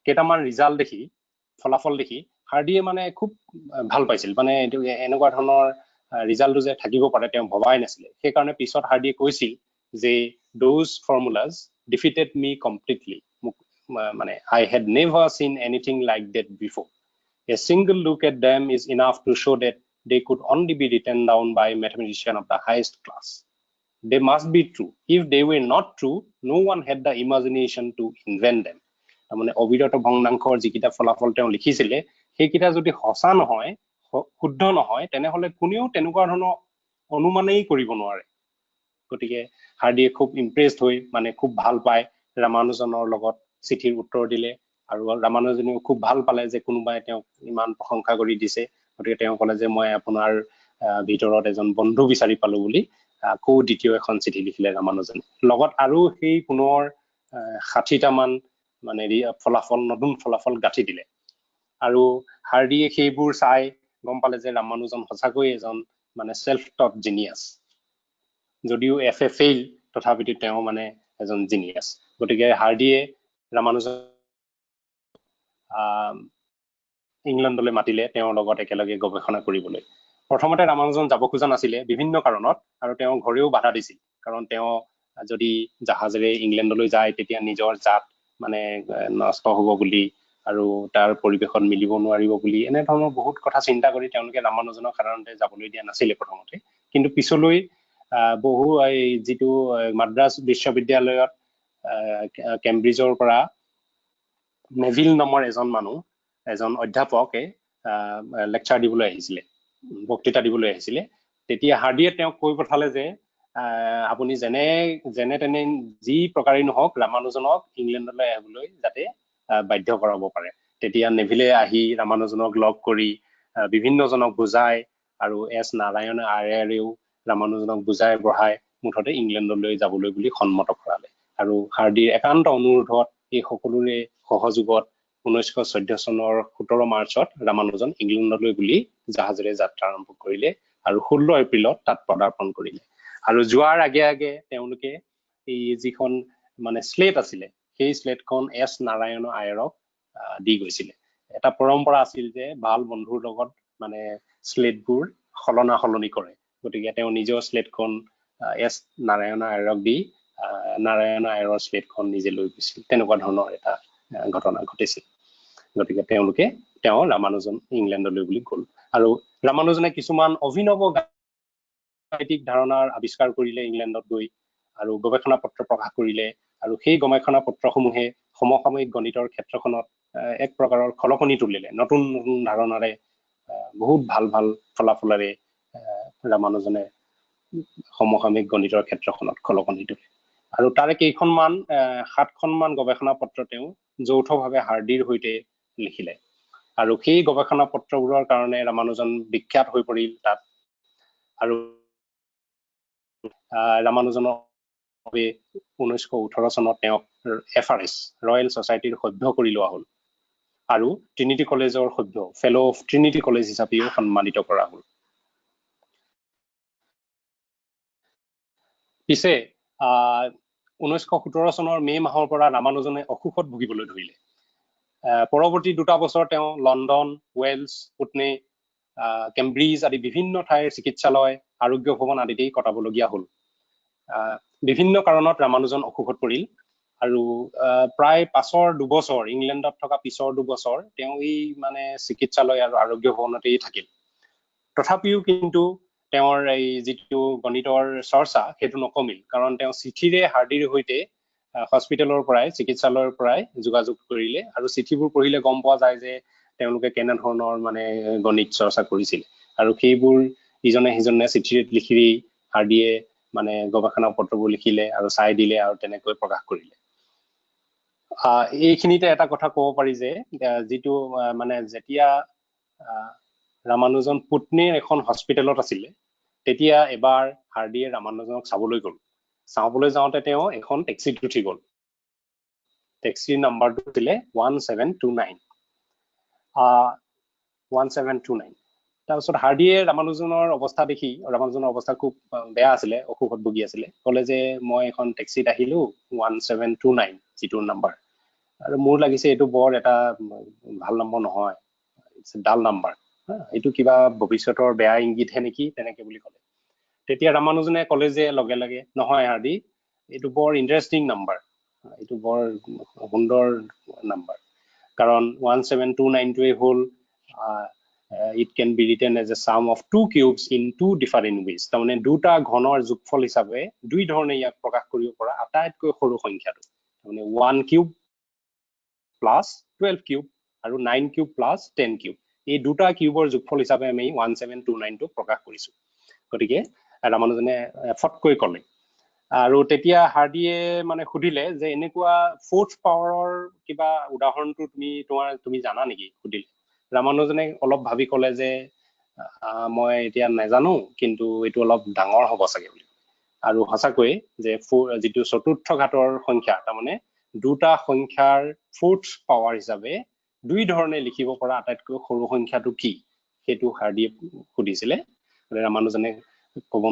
কেইটামান ৰিজাল্ট দেখি ফলাফল দেখি হাৰ্ডিয়ে মানে খুব ভাল পাইছিল মানে এইটো এনেকুৱা ধৰণৰ ৰিজাল্টটো যে থাকিব পাৰে তেওঁ ভবাই নাছিলে সেইকাৰণে পিছত হাৰ্ডিয়ে কৈছিল যে those formulas defeated me completely মোক I had never seen anything like that before. A single look at them is enough to show that they could only be written down by a mathematician of the highest class. They must be true. If they were not true, no one had the imagination to invent them. মানে অবিৰত ভগ্নাংশৰ যিকিটা ফলাফল তেওঁ লিখিছিলে সেইকিটা যদি হসা নহয় শুদ্ধ নহয় তেনেহলে কোনেও তেনেকুৱা ধৰণৰ অনুমানেই কৰিব নোৱাৰে গতিকে হাৰ্ডিয়ে খুব ইমপ্ৰেছড হৈ মানে খুব ভাল পায় ৰামানুজনৰ লগত চিঠিৰ উত্তৰ দিলে আৰু ৰামানুজনেও খুব ভাল পালে যে কোনোবাই তেওঁক ইমান প্ৰশংসা কৰি দিছে গতিকে তেওঁ ক'লে যে মই আপোনাৰ ভিতৰত এজন বন্ধু বিচাৰি পালো বুলি আকৌ দ্বিতীয় এখন চিঠি লিখিলে ৰামানুজনে লগত আৰু সেই পুনৰ 60টা মান মানে ফলাফল নতুন ফলাফল গাঁঠি দিলে আৰু হাৰ্ডিয়ে সেইবোৰ চাই গম পালে যে ৰামানুজন সঁচাকৈ এজন মানে সেলফ টট জিনিয়াস যদিও এফএ ফেইল তথাপিতো তেওঁ মানে এজন জিনিয়াস গতিকে হাৰ্ডিয়ে ৰামানুজন ইংলেণ্ডলৈ মাতিলে তেওঁৰ লগত একেলগে গৱেষণা কৰিবলৈ প্ৰথমতে ৰামানুজন যাব খোজা নাছিলে বিভিন্ন কাৰণত আৰু তেওঁ ঘৰেও বাধা দিছিল কাৰণ তেওঁ যদি জাহাজেৰে ইংলেণ্ডলৈ যায় তেতিয়া নিজৰ জাত মানে নষ্ট হ'ব বুলি আৰু তাৰ পৰিবেশত মিলিব নোৱাৰিব বুলি এনে ধৰণৰ বহুত কথা চিন্তা কৰি তেওঁলোকে ৰামানুজনক সাধাৰণতে যাবলৈ দিয়া নাছিলে প্ৰথমতে কিন্তু পিছলৈ বহু যিটো মাদ্ৰাজ বিশ্ববিদ্যালয়ত কেম্ব্ৰিজৰ পৰা নেভিল নামৰ এজন অধ্যাপকে লেকচাৰ দিবলৈ আহিছিলে বক্তৃতা দিবলৈ আহিছিলে তেতিয়া হাৰ্ডিয়ে তেওঁক কৈ পঠালে যে আপুনি যেনে তেনে যি প্ৰকাৰেই নহওক ৰামানুজনক ইংলেণ্ডলৈ আহিবলৈ যাতে বাধ্য কৰাব পাৰে তেতিয়া নেভিলে আহি ৰামানুজনক লগ কৰি বিভিন্নজনক বুজাই আৰু এছ নাৰায়ণ আৰ্যৰেও ৰামানুজনক বুজাই বঢ়াই মুঠতে ইংলেণ্ডলৈ যাবলৈ বুলি সন্মত কৰালে আৰু হাৰ্ডিৰ একান্ত অনুৰোধত এই সকলোৰে সহযোগত 1914 চনৰ 17 মাৰ্চত ৰামানুজন ইংলেণ্ডলৈ বুলি জাহাজেৰে যাত্ৰা আৰম্ভ কৰিলে আৰু 16 এপ্ৰিলত তাত পদাৰ্পণ কৰিলে আৰু যোৱাৰ আগে আগে তেওঁলোকে এই যিখন মানে স্লেট আছিলে সেই স্লেটখন এছ নাৰায়ণ আয়ৰক দি গৈছিলে এটা পৰম্পৰা আছিল যে ভাল বন্ধুৰ লগত মানে স্লেটবোৰ সলনি কৰে গতিকে তেওঁ নিজৰ স্লেটখন এছ নাৰায়ণ আয়ৰক দি নাৰায়ণ আয়ৰৰ স্লেটখন নিজে লৈ গৈছিল তেনেকুৱা ধৰণৰ এটা ঘটনা ঘটিছিল গতিকে তেওঁ ৰামানুজন ইংলেণ্ডলৈ বুলি গ'ল আৰু ৰামানুজনে কিছুমান অভিনৱ গাণিতিক ধাৰণাৰ আৱিষ্কাৰ কৰিলে ইংলেণ্ডত গৈ আৰু গৱেষণা পত্ৰ প্ৰকাশ কৰিলে আৰু সেই গৱেষণা পত্ৰসমূহে সমসাময়িক গণিতৰ ক্ষেত্ৰখনত এক প্ৰকাৰৰ খলকনি তুলিলে নতুন নতুন ধাৰণাৰে বহুত ভাল ভাল ফলাফলেৰে ৰামানুজনে সমসাময়িক গণিতৰ ক্ষেত্ৰখনত খলকনি তুলিলে আৰু তাৰে কেইখনমান 7খনমান গৱেষণা পত্ৰ তেওঁ যৌথভাৱে হাৰ্ডিৰ সৈতে লিখিলে আৰু সেই গৱেষণা পত্ৰবোৰৰ কাৰণে ৰামানুজন বিখ্যাত হৈ পৰিল তাত আৰু ৰামানুজনৰ 1918 চনত তেওঁক FRS ৰয়েল ছচাইটিৰ সভ্য কৰি লোৱা হ'ল আৰু ট্ৰিনিটি কলেজৰ সভ্য ফেলো অফ ট্ৰিনিটি কলেজ হিচাপেও সন্মানিত কৰা হ'ল পিছে 1917 চনৰ মে মাহৰ পৰা ৰামানুজনে অসুখত ভুগিবলৈ ধৰিলে পৰৱৰ্তী 2টা বছৰ তেওঁ লণ্ডন ৱেলছ পুটনে কেম্ব্ৰিজ আদি বিভিন্ন ঠাইৰ চিকিৎসালয় আৰোগ্য ভৱন আদিতেই কটাবলগীয়া হ'ল বিভিন্ন কাৰণত ৰামানুজন অসুখত পৰিল আৰু প্ৰায় পাছৰ 2 বছৰ ইংলেণ্ডত থকা পিছৰ 2 বছৰ তেওঁ এই মানে চিকিৎসালয় আৰু আৰোগ্য ভৱনতেই থাকিল তথাপিও কিন্তু তেওঁৰ এই যিটো গণিতৰ চৰ্চা সেইটো নকমিল কাৰণ তেওঁ চিঠিৰে হাৰ্ডিৰ সৈতে হস্পিটেলৰ পৰাই চিকিৎসালয়ৰ পৰাই যোগাযোগ কৰিলে আৰু চিঠিবোৰ পঢ়িলে গম পোৱা যায় যে তেওঁলোকে কেনে ধৰণৰ মানে গণিত চৰ্চা কৰিছিল আৰু সেইবোৰ ইজনে সিজনে চিঠিৰে লিখি হাৰ্ডিয়ে মানে গৱেষণা পত্ৰবোৰ লিখিলে আৰু চাই দিলে আৰু তেনেকৈ প্ৰকাশ কৰিলে এইখিনিতে এটা কথা ক'ব পাৰি যে যিটো মানে যেতিয়া ৰামানুজন পুটনেৰ এখন হস্পিটেলত আছিলে তেতিয়া এবাৰ হাৰ্ডিয়ে ৰামানুজনক চাবলৈ গ'ল চাবলৈ যাওঁতে তেওঁ এখন টেক্সিত উঠি গ'ল টেক্সিৰ নাম্বাৰটো আছিলে 1729 তাৰপিছত হাৰ্ডিয়ে ৰামানুজনৰ অৱস্থা দেখি ৰামানুজনৰ অৱস্থা খুব বেয়া আছিলে অসুখত ভুগি আছিলে ক'লে যে মই এখন টেক্সিত আহিলো 1729 যিটো নাম্বাৰ আৰু মোৰ লাগিছে এইটো বৰ এটা ভাল নম্বৰ নহয় ডাল নাম্বাৰ এইটো কিবা ভৱিষ্যতৰ বেয়া ইংগিতহে নেকি তেনেকে বুলি ক'লে তেতিয়া ৰামানুজনে ক'লে যে লগে লগে নহয় হাৰ্ডি এইটো বৰ ইণ্টাৰেষ্টিং নাম্বাৰ এইটো বৰ সুন্দৰ নাম্বাৰ কাৰণ 17292 হল it can be written as a sum of two cubes in two different ways তাৰমানে দুটা ঘনৰ যোগফল হিচাপে দুই ধৰণে ইয়াক প্ৰকাশ কৰিব পৰা আটাইতকৈ সৰু সংখ্যাটো তাৰমানে 1 কিউব প্লাস 12 কিউব আৰু 9 কিউব প্লাস 10 কিউব এই দুটা কিউবৰ যোগফল হিচাপে আমি 1729 টো প্ৰকাশ কৰিছো গতিকে ৰামানুজনে ফটকৈ ক'লে আৰু তেতিয়া হাৰ্ডিয়ে মানে খুদিলে যে এনেকুৱা ফোৰ্থ পাৱাৰৰ কিবা উদাহৰণটো তুমি জানা নেকি খুদিলে ৰামানুজনে অলপ ভাবি ক'লে যে মই এতিয়া নাজানো কিন্তু এটো অলপ ডাঙৰ হ'ব চাগে বুলি আৰু হসাকৈ যে যেটো চতুৰ্থ ঘাতৰ সংখ্যা তাৰমানে দুটা সংখ্যাৰ ফোৰ্থ পাৱাৰ হিচাপে দুই ধৰণে লিখিব পৰা আটাইতকৈ সৰু সংখ্যাটো কি হেতু হাৰ্ডিয়ে খুদিছিলে ৰামানুজনে ক'ব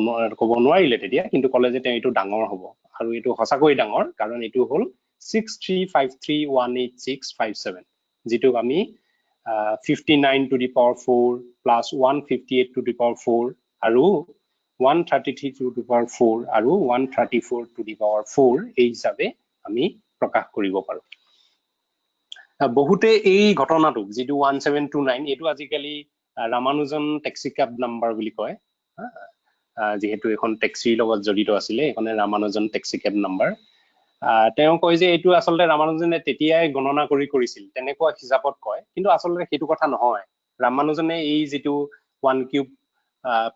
নোৱাৰিলে তেতিয়া কিন্তু ক'লে যে এটো ডাঙৰ হ'ব আৰু এটো হসাকৈ ডাঙৰ কাৰণ এটো হ'ল 63531867 যেটো আমি 59 to the power 4 plus 158 to the power 4 আৰু 133 to the power 4 আৰু 134 to the power 4 এই হিচাপে আমি প্ৰকাশ কৰিব পাৰো বহুতে এই ঘটনাটো যেটো 1729 এটো আজিকালি ৰামানুজন টেক্সিকাব নাম্বাৰ বুলি কয় যেহেতু এখন টেক্সিৰ লগত জড়িত আছিল এখনে ৰামানুজন টেক্সিকাব নাম্বাৰ তেওঁ কয় যে এটো আসলে ৰামানুজনে তেতিয়াই গণনা কৰিছিল তেনেকুৱা হিচাপত কয় কিন্তু আসলে হেতু কথা নহয় ৰামানুজনে এই যেটো 1 কিউব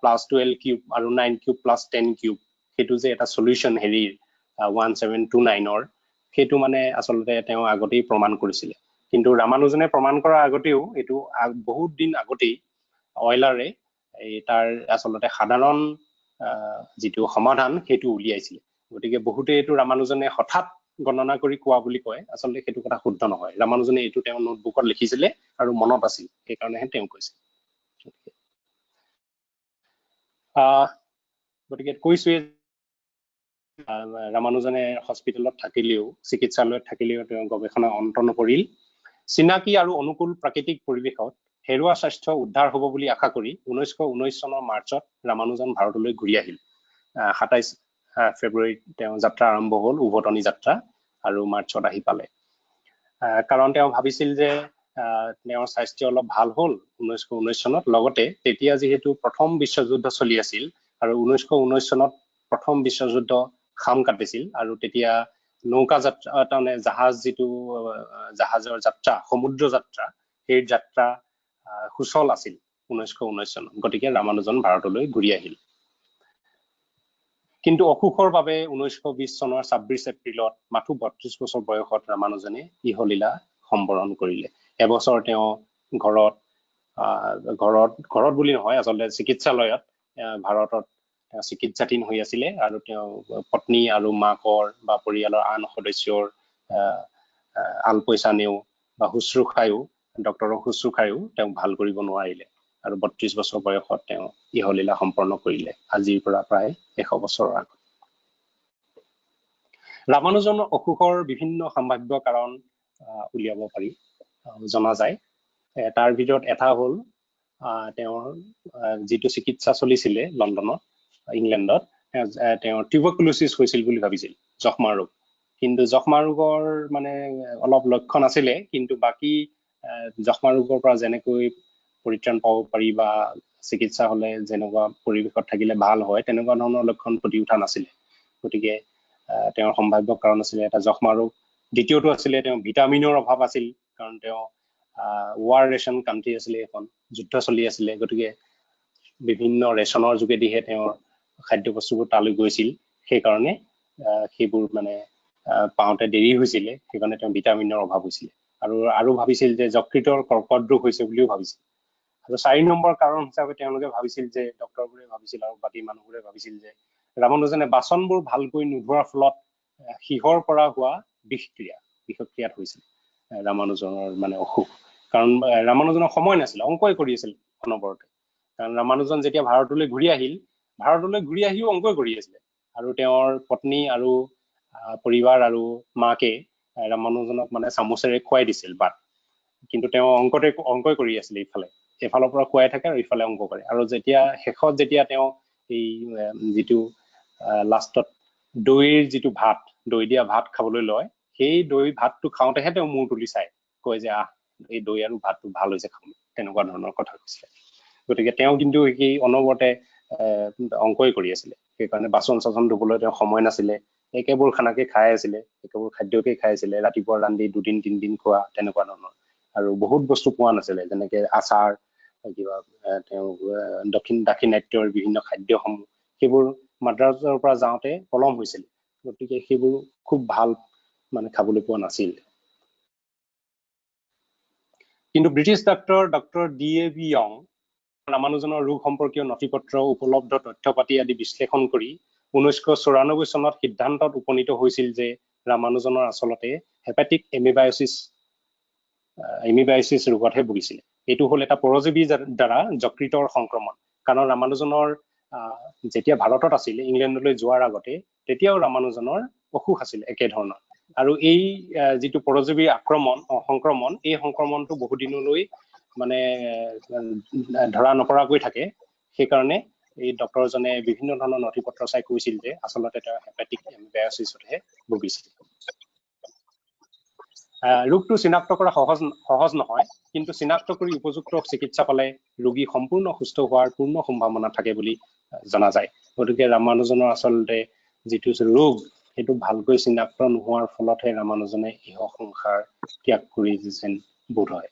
প্লাস 12 কিউব আৰু 9 কিউব প্লাস 10 কিউব হেতু যে এটা সলিউশন হেৰি 1729 ৰ হেতু মানে আসলে তেওঁ আগতেই প্ৰমাণ কৰিছিল কিন্তু ৰামানুজনে প্ৰমাণ কৰাৰ আগতেও এটো বহুত দিন আগতেই অইলাৰে তাৰ আসলে সাধাৰণ যেটো সমাধান হেতু উলিয়াইছিল গতিকে বহুতে এটো ৰামানুজনে হঠাৎ গণনা কৰি কোৱা বুলি কয় আসলে হেতু কথা শুদ্ধ নহয় ৰামানুজনে এটো তেওঁ নোটবুকত লিখিছিল আৰু মনত আছিল এই কাৰণেহে তেওঁ কৈছে গতিকে কৈছোৱে ৰামানুজনে হস্পিটেলত থাকিলেও চিকিৎসালয়ত থাকিলেও তেওঁ গৱেষণা অন্ত নকৰিল চিনাকি আৰু অনুকূল প্ৰাকৃতিক পৰিৱেশত হেৰুৱা স্বাস্থ্য উদ্ধাৰ হ'ব বুলি আশা কৰি 1919 চনৰ মাৰ্চত ৰামানুজন ভাৰতলৈ ঘূৰি আহিল 27 ফেব্ৰুৱাৰীত তেওঁ যাত্ৰা আৰম্ভ হ'ল উভতনি যাত্ৰা আৰু মাৰ্চত আহি পালে কাৰণ তেওঁ ভাবিছিল যে তেওঁৰ স্বাস্থ্য অলপ ভাল হ'ল 1919 চনত লগতে তেতিয়া যেহেতু প্ৰথম বিশ্বযুদ্ধ চলি আছিল আৰু 1919 চনত প্ৰথম বিশ্বযুদ্ধ খাম কাটিছিল আৰু তেতিয়া নৌকা যাত্ৰা মানে জাহাজ যেটো জাহাজৰ যাত্ৰা সমুদ্ৰ যাত্ৰা এই যাত্ৰা সুচল আছিল 1919 চনত গতিকে ৰামানুজন ভাৰতলৈ ঘূৰি আহিল কিন্তু অসুখৰ বাবে 1920 চনৰ 26 এপ্ৰিলত মাথো 32 বছৰ বয়সত ৰামানুজনে ইহলীলা সম্বৰণ কৰিলে এবছৰ তেওঁ ঘৰত বুলি নহয় আসলে চিকিৎসালয়ত ভাৰতত চিকিৎসাধীন হৈ আছিল আৰু তেওঁ পত্নী আৰু মাকৰ বা পৰিয়ালৰ আন সদস্যৰ আল পইচা নেও বা শুশ্ৰূষায়ো ডক্টৰৰ শুশ্ৰূষায়ো তেওঁ ভাল কৰিব নোৱাৰিলে আৰু 32 বছৰ বয়সত তেওঁ ইহলীলা সম্পন্ন কৰিলে আজিৰ পৰা প্ৰায় 100 বছৰৰ আগত ৰামানুজনৰ অসুখৰ বিভিন্ন সম্ভাৱ্য কাৰণ উলিয়াব পাৰি জনা যায় তাৰ ভিতৰত এটা হ'ল তেওঁৰ যেটো চিকিৎসা চলিছিল লণ্ডনত ইংলেণ্ডত তেওঁৰ টিউবাৰকুলোচিছ হৈছিল বুলি ভাবিছিল যক্ষ্মা ৰোগ কিন্তু যক্ষ্মা ৰোগৰ মানে অলপ লক্ষণ আছিল কিন্তু বাকি যক্ষ্মা ৰোগৰ পৰা যেনেকৈ পৰিত্ৰাণ পাব পাৰি বা চিকিৎসা হলে যেনেকুৱা পৰিৱেশত থাকিলে ভাল হয় তেনেকুৱা ধৰণৰ লক্ষণ প্ৰতি উঠা নাছিল গতিকে তেওঁৰ সম্ভাৱ্য কাৰণ আছিল এটা যক্ষ্মা ৰোগ দ্বিতীয়টো আছিল তেওঁ ভিটামিনৰ অভাৱ আছিল কাৰণ তেওঁ ৱাৰ ৰেচন কান্ট্ৰি আছিল এখন যুদ্ধ চলি আছিল গতিকে বিভিন্ন ৰেচনৰ যোগেদিহে তেওঁৰ খাদ্য বস্তুবোৰ তালৈ গৈছিল সেই কাৰণে সেইবোৰ মানে পাওঁতে দেৰি হৈছিল সেইকাৰণে তেওঁ ভিটামিনৰ অভাৱ হৈছিল আৰু ভাবিছিল যে যকৃতৰ কৰ্কট ৰোগ হৈছে বুলিও ভাবিছিল আৰু 4 নম্বৰ কাৰণ হিচাপে তেওঁলোকে ভাবিছিল যে ডক্টৰবোৰে ভাবিছিল আৰু বাকি মানুহবোৰে ভাবিছিল যে ৰামানুজনে বাচনবোৰ ভালকৈ নুধুৱাৰ ফলত হিহৰ পৰা হোৱা বিষক্ৰিয়াত হৈছিল ৰামানুজনৰ মানে অসুখ কাৰণ ৰামানুজনৰ সময় নাছিল অংকই কৰি আছিল অনবৰতে কাৰণ ৰামানুজন যেতিয়া ভাৰতলৈ ঘূৰি আহিও অংকই কৰি আছিল আৰু তেওঁৰ পত্নী আৰু পৰিবাৰ আৰু মাকে ৰামানুজনক মানে চামুচেৰে খুৱাই দিছিল বাট কিন্তু তেওঁ অংকই কৰি আছিল এফালৰ পৰা খুৱাই থাকে আৰু ইফালে অংক কৰে আৰু যেতিয়া শেষত যেতিয়া তেওঁ এই যেটো লাষ্টত দৈৰ যেটো ভাত দৈ দিয়া ভাত খাবলৈ লয় সেই দৈ ভাতটো খাওঁতেহে তেওঁ মূৰ তুলি চায়, কয় যে এই দৈ আৰু ভাতটো ভাল হৈছে খাম, তেনেকুৱা ধৰণৰ কথা কৈছিলে। গতিকে তেওঁ কিন্তু সেই অনবৰতে অংকই কৰি আছিলে, সেইকাৰণে বাচন চাচন ধুবলৈ তেওঁ সময় নাছিলে, একেবোৰ খানাকে খাই আছিলে, একেবোৰ খাদ্যকে খাই আছিলে, ৰাতিপুৱা ৰান্ধি 2-3 দিন খোৱা, তেনেকুৱা ধৰণৰ। আৰু বহুত বস্তু পোৱা নাছিলে, যেনেকে আচাৰ, কিবা তেওঁ দাক্ষিণাত্যৰ বিভিন্ন খাদ্যসমূহ, সেইবোৰ মাদ্ৰাজৰ পৰা যাওঁতে পলম হৈছিল, গতিকে সেইবোৰ খুব ভাল মানে খাবলৈ পোৱা নাছিল। কিন্তু ব্ৰিটিছ ডক্টৰ D.A.V. ইয়ং ৰামানুজনৰ ৰোগ সম্পৰ্কীয় নথিপত্ৰ, উপলব্ধ তথ্য পাতি আদি বিশ্লেষণ কৰি 1994 চনত সিদ্ধান্তত উপনীত হৈছিল যে ৰামানুজনৰ আচলতে হেপাটিক এমিবাইচিছ ৰোগতহে ভুগিছিল। এইটো হ'ল এটা পৰজীৱীৰ দ্বাৰা যকৃতৰ সংক্ৰমণ। কাৰণ ৰামানুজনৰ যেতিয়া ভাৰতত আছিল, ইংলেণ্ডলৈ যোৱাৰ আগতে, তেতিয়াও ৰামানুজনৰ অসুখ আছিল একেধৰণৰ। আৰু এই যিটো পৰজীৱী সংক্ৰমণ, এই সংক্ৰমণটো বহুদিনলৈ মানে ধৰা নপৰাকৈ থাকে। সেইকাৰণে এই ডক্টৰজনে বিভিন্ন ধৰণৰ নথিপত্ৰ চাই কৈছিল যে আচলতে তেওঁ হেপাটিক এমিবাইচিছতহে ভুগিছিল। ৰোগটো চিনাক্ত কৰা সহজ নহয়, কিন্তু চিনাক্ত কৰি উপযুক্ত চিকিৎসা পালে ৰোগী সম্পূৰ্ণ সুস্থ হোৱাৰ পূৰ্ণ সম্ভাৱনা থাকে বুলি জনা যায়। গতিকে ৰামানুজনৰ আচলতে যিটো ৰোগ, সেইটো ভালকৈ চিনাক্ত নোহোৱাৰ ফলতহে ৰামানুজনে ইহ সংসাৰ ত্যাগ কৰি যেন বোধ হয়।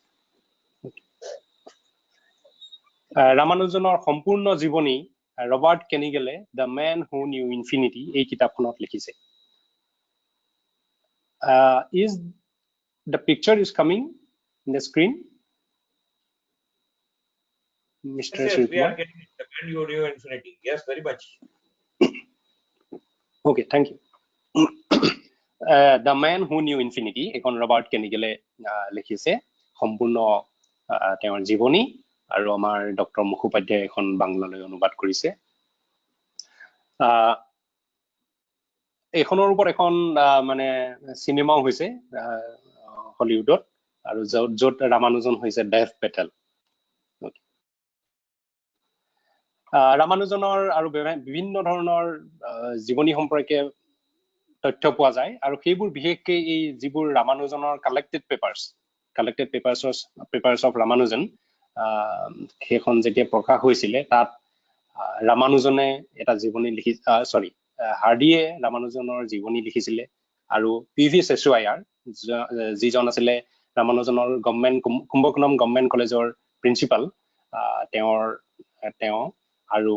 ৰামানুজনৰ সম্পূৰ্ণ জীৱনী Robert Kanigel the man who knew infinity এই কিতাপখনত লিখিছে। The picture is coming in the screen. Mr. Yes, we Srikumar. are getting it. The Man Who Knew Infinity. Yes, very much. Okay, thank you. The Man Who Knew Infinity এখন Robert কেনিগেলে লিখিছে, সম্পূৰ্ণ তেওঁৰ জীৱনী, আৰু আমাৰ doctor Mukhopadhyay এখন বাংলালৈ অনুবাদ কৰিছে। এইখনৰ ওপৰত এখন মানে চিনেমাও হৈছে হলিউডত, আৰু য'ত ৰামানুজন হৈছে ডেভ পেটেল। ৰামানুজনৰ আৰু বিভিন্ন ধৰণৰ জীৱনী সম্পৰ্কে তথ্য পোৱা যায়, আৰু সেইবোৰ বিশেষকৈ এই যিবোৰ ৰামানুজনৰ কালেক্টেড পেপাৰ্ছ অফ ৰামানুজন, সেইখন যেতিয়া প্ৰকাশ হৈছিলে, তাত ৰামানুজনে এটা জীৱনী হাৰ্ডিয়ে ৰামানুজনৰ জীৱনী লিখিছিলে, আৰু PV চেচুৱায়াৰ যিজন আছিলে ৰামানুজনৰ কুম্ভকোণম গভৰ্ণমেণ্ট কলেজৰ প্ৰিন্সিপাল, তেওঁ আৰু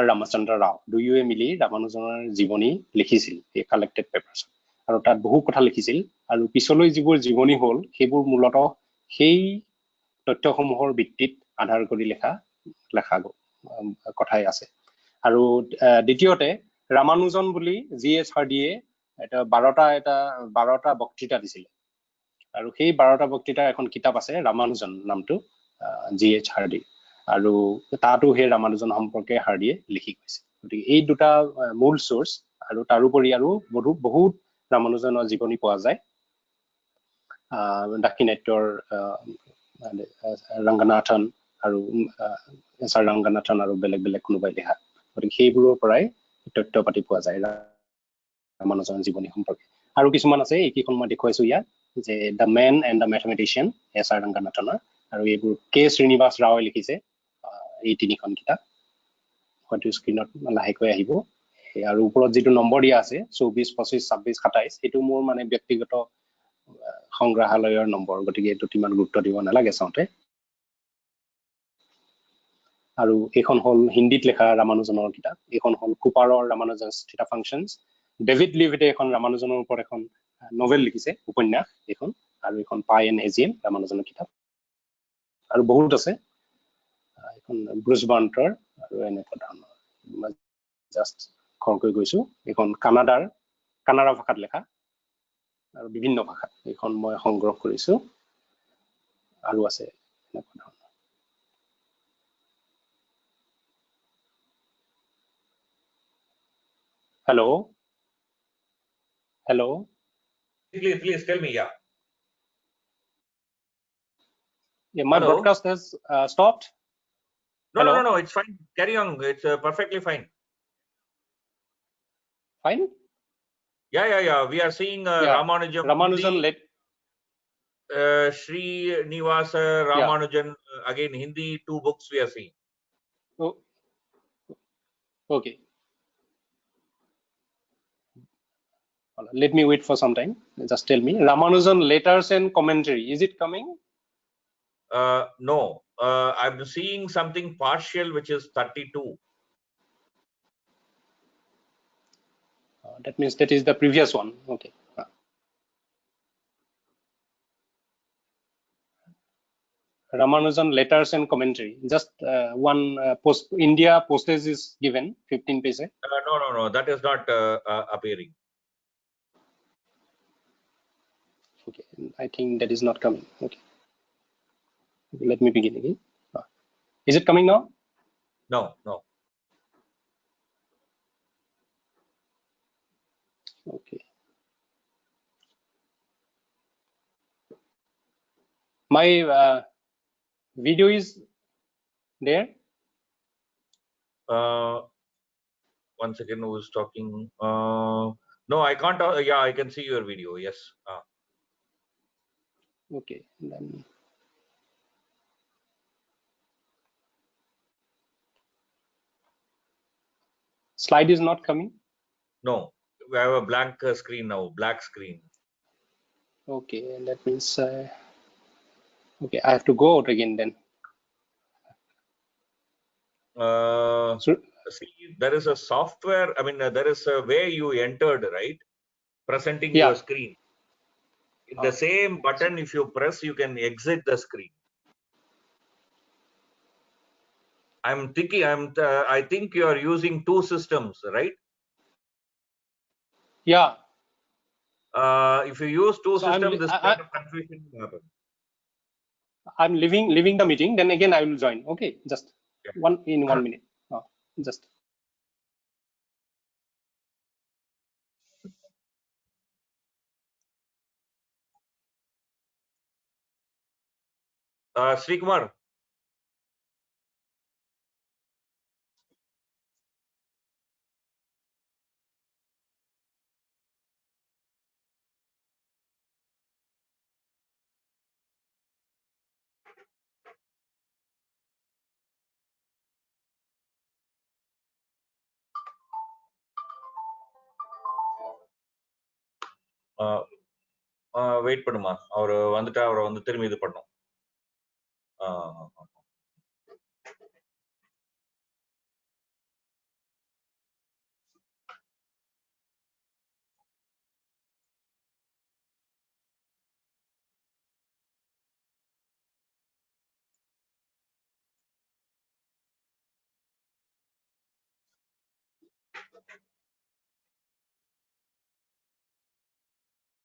ৰামচন্দ্ৰ ৰাও দুয়োৱে মিলি ৰামানুজনৰ জীৱনী লিখিছিল এই কালেক্টেড পেপাৰ্ছত, আৰু তাত বহু কথা লিখিছিল। আৰু পিছলৈ যিবোৰ জীৱনী হ'ল, সেইবোৰ মূলতঃ সেই তথ্যসমূহৰ ভিত্তিত আধাৰ কৰি লেখা কথাই আছে। আৰু দ্বিতীয়তে ৰামানুজন বুলি G.H. হাৰ্ডিয়ে এটা 12টা বক্তৃতা দিছিলে, আৰু সেই 12টা বক্তৃতাৰ এখন কিতাপ আছে ৰামানুজন নামটো, G.H. হাৰ্ডি, আৰু তাতো সেই ৰামানুজন সম্পৰ্কে হাৰ্ডিয়ে লিখি গৈছে। গতিকে এই দুটা মূল চ'ৰ্চ, আৰু তাৰোপৰি আৰু বহুত ৰামানুজনৰ জীৱনী পোৱা যায়। দাক্ষিণাত্যৰ ৰংগনাথন আৰু SR ৰংগনাথন আৰু বেলেগ কোনোবাই লিখা, গতিকে সেইবোৰৰ পৰাই তথ্য পাতি পোৱা যায় ৰামানুজনৰ জীৱনী সম্পৰ্কে। আৰু কিছুমান আছে, এইকেইখন মই দেখুৱাইছো ইয়াত, যে the man and the mathematician SR ৰংগনাথনৰ, আৰু এইবোৰ K. শ্ৰীনিবাস ৰাওৱে লিখিছে। এই 3খন কিতাপ হয়তো স্ক্ৰীণত লাহেকৈ আহিব, আৰু ওপৰত যিটো নম্বৰ দিয়া আছে 24, 25, 26, 27, এইটো মোৰ মানে ব্যক্তিগত সংগ্ৰহালয়ৰ নম্বৰ, গতিকে এইটোত ইমান গুৰুত্ব দিব নালাগে চাওঁতে। আৰু এইখন হ'ল হিন্দীত লেখা ৰামানুজনৰ কিতাপ, এইখন হ'ল কুপাৰৰ ৰামানুজনছ থিটা ফাংচনছ। ডেভিড লিভিটে এখন ৰামানুজনৰ ওপৰত এখন নভেল লিখিছে, উপন্যাস এইখন, আৰু এইখন পাই এণ্ড এজিএম ৰামানুজনৰ কিতাপ, আৰু বহুত আছে। এইখন ব্ৰুচ বাৰ্ণ্টৰ, আৰু এনেকুৱা ধৰণৰ, মই জাষ্ট খৰকৈ গৈছো। এইখন কানাড়া ভাষাত লেখা, আৰু বিভিন্ন ভাষাত এইখন মই সংগ্ৰহ কৰিছো, আৰু আছে এনেকুৱা ধৰণৰ। Hello. Please tell me, yeah. Yeah, my broadcast has stopped. No, it's fine. Carry on. It's perfectly fine. Fine? Yeah. We are seeing Yeah. Ramanujam. Ramanujan Hindi, let. Srinivasa Ramanujan. Again, Hindi 2 books we are seeing. Oh, okay. Let me wait for some time. Just tell me. Ramanujan letters and commentary. Is it coming? No. I'm seeing something partial, which is 32. That means that is the previous one. Okay. Ramanujan letters and commentary. Just one India postage is given 15 paise. No. That is not appearing. Okay. I think that is not coming. Okay. Let me begin again. Is it coming now? No. Okay. My video is there. One second, who's talking? No, I can't. Yeah, I can see your video. Yes. Okay. Then slide is not coming. No, we have a blank screen now. Black screen. Okay, and that means okay, I have to go out again then. So, See, there is a software. I mean, there is a way you entered, right? Presenting yeah. your screen. The same button, if you press, you can exit the screen. I'm thinking. I think you are using 2 systems, right? Yeah. If you use 2 So systems, this kind of confusion will happen. I'm leaving the meeting. Then again, I will join. Okay, just 1 minute. Just. Sri Kumar. Wait பண்ணுமா அவர் வந்துட்டு அவரை வந்து திரும்பி இது பண்ணும்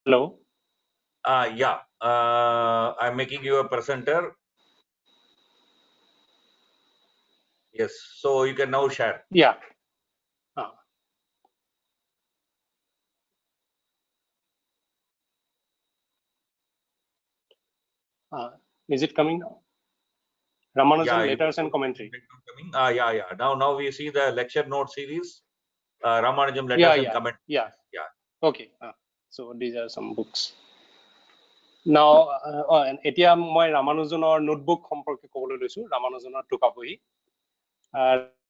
Hello. Yeah. I'm making you a presenter. Yes. So you can now share. Yeah. Is it coming now? Ramanujan letters and commentary. Yeah. Now we see the lecture note series. Ramanujam letters and comment. Yeah. Okay. So these are some books. Now, এতিয়া মই ৰামানুজনৰ notebook সম্পৰ্কে ক'বলৈ লৈছো ৰামানুজনৰ টোকাবহী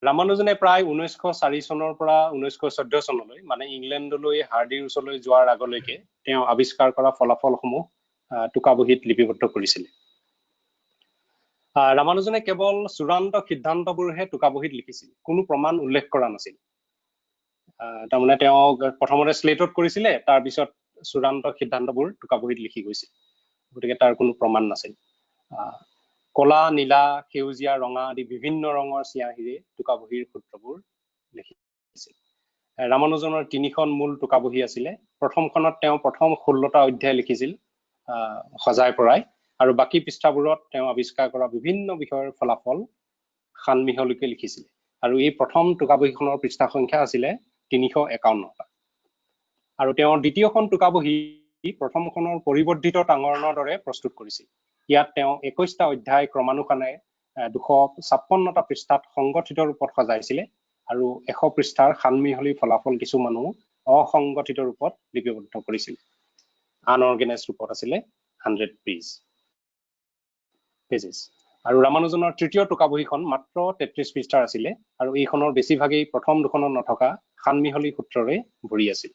ৰামানুজনে প্ৰায় 1904 চনৰ পৰা 1914 চনলৈ মানে ইংলেণ্ডলৈ হাৰ্ডিৰ ওচৰলৈ যোৱাৰ আগলৈকে তেওঁ আৱিষ্কাৰ কৰা ফলাফলসমূহ টোকাবহীত লিপিবদ্ধ কৰিছিল ৰামানুজনে কেৱল চূড়ান্ত সিদ্ধান্তবোৰহে টোকাবহীত লিখিছিল কোনো প্ৰমাণ উল্লেখ কৰা নাছিল তাৰমানে তেওঁ প্ৰথমতে স্লেটত কৰিছিলে তাৰ পিছত চূড়ান্ত সিদ্ধান্তবোৰ টোকাবহীত লিখি গৈছিল গতিকে তাৰ কোনো প্ৰমাণ নাছিল কলা নীলা সেউজীয়া ৰঙা আদি বিভিন্ন ৰঙৰ চিয়াঁহীৰে টোকাবহীৰ সূত্ৰবোৰ লিখিছিল ৰামানুজনৰ 3খন মূল টোকাবহী আছিলে প্ৰথমখনত তেওঁ প্ৰথম 16টা অধ্যায় লিখিছিল সজাই পৰাই আৰু বাকি পৃষ্ঠাবোৰত তেওঁ আৱিষ্কাৰ কৰা বিভিন্ন বিষয়ৰ ফলাফল খানমিহলৈকে লিখিছিল আৰু এই প্ৰথম টোকাবহীখনৰ পৃষ্ঠা সংখ্যা আছিলে 351টা আৰু তেওঁৰ দ্বিতীয়খন টোকাবহী প্ৰথমখনৰ পৰিৱৰ্ধিত টাঙৰণৰ দৰে প্ৰস্তুত কৰিছিল ইয়াত তেওঁ 21টা অধ্যায় ক্ৰমানুসাৰে 256টা পৃষ্ঠাত সংগঠিত ৰূপত সজাইছিলে আৰু 100 পৃষ্ঠাৰ খানমিহলি ফলাফল কিছুমানো অসংগঠিত ৰূপত লিপিবদ্ধ কৰিছিল আনঅৰ্গেনাইজ ৰূপত আছিলে 100 পেজেছ আৰু ৰামানুজনৰ তৃতীয় টোকাবহীখন মাত্ৰ 33 পৃষ্ঠাৰ আছিলে আৰু এইখনৰ বেছিভাগেই প্ৰথম দুখনত নথকা সানমিহলি সূত্ৰৰে ভৰি আছিল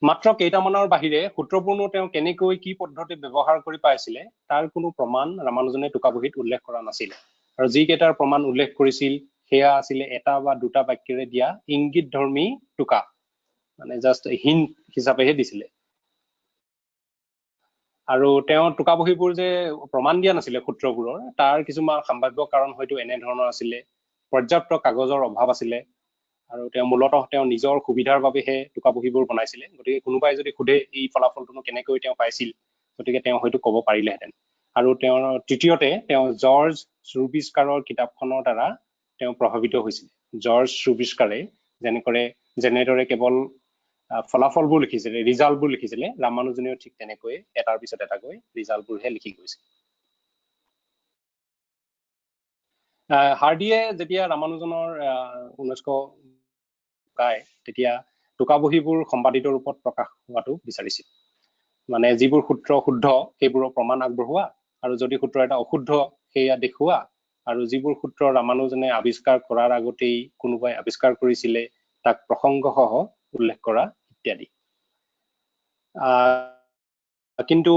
মাত্ৰ কেইটামানৰ বাহিৰে সূত্ৰপূৰ্ণ তেওঁ কেনেকৈ কি পদ্ধতি ব্যৱহাৰ কৰি পাইছিলে তাৰ কোনো প্ৰমাণ ৰামানুজনে টোকাবহীত উল্লেখ কৰা নাছিল আৰু যি কেইটাৰ প্ৰমাণ উল্লেখ কৰিছিল সেয়া আছিলে এটা বা দুটা বাক্যৰে দিয়া ইংগিতধৰ্মী টোকা মানে জাস্ট হিন্ট হিচাপেহে দিছিলে আৰু তেওঁ টোকাবহীবোৰ যে প্ৰমাণ দিয়া নাছিলে সূত্ৰবোৰৰ তাৰ কিছুমান সম্ভাৱ্য কাৰণ হয়তো এনে ধৰণৰ আছিলে পৰ্যাপ্ত কাগজৰ অভাৱ আছিলে আৰু তেওঁ মূলতঃ তেওঁ নিজৰ সুবিধাৰ বাবেহে টোকাবহীবোৰ বনাইছিলে গতিকে কোনোবাই যদি সোধে এই ফলাফলটো কেনেকৈ তেওঁ পাইছিল গতিকে তেওঁ হয়তো ক'ব পাৰিলেহেঁতেন আৰু তেওঁৰ তৃতীয়তে তেওঁ জৰ্জ শ্ৰুবিস্কাৰৰ কিতাপখনৰ দ্বাৰা তেওঁ প্ৰভাৱিত হৈছিল জৰ্জ শ্ৰুবিস্কাৰে যেনেদৰে কেৱল ফলাফলবোৰ লিখিছিলে ৰিজাল্টবোৰ লিখিছিলে ৰামানুজনেও ঠিক তেনেকৈ এটাৰ পিছত এটাকৈ ৰিজাল্টবোৰহে লিখি গৈছিল হাৰ্ডিয়ে যেতিয়া ৰামানুজনৰ 1900 গায় তেতিয়া টোকাবহীবোৰ সম্পাদিত ৰূপত প্ৰকাশ হোৱাটো বিচাৰিছিল মানে যিবোৰ সূত্ৰ শুদ্ধ সেইবোৰৰ প্ৰমাণ আগবঢ়োৱা আৰু যদি সূত্ৰ এটা অশুদ্ধ সেয়া দেখুওৱা আৰু যিবোৰ সূত্ৰ ৰামানুজনে আৱিষ্কাৰ কৰাৰ আগতেই কোনোবাই আৱিষ্কাৰ কৰিছিলে তাক প্ৰসংগসহ উল্লেখ কৰা ইত্যাদি কিন্তু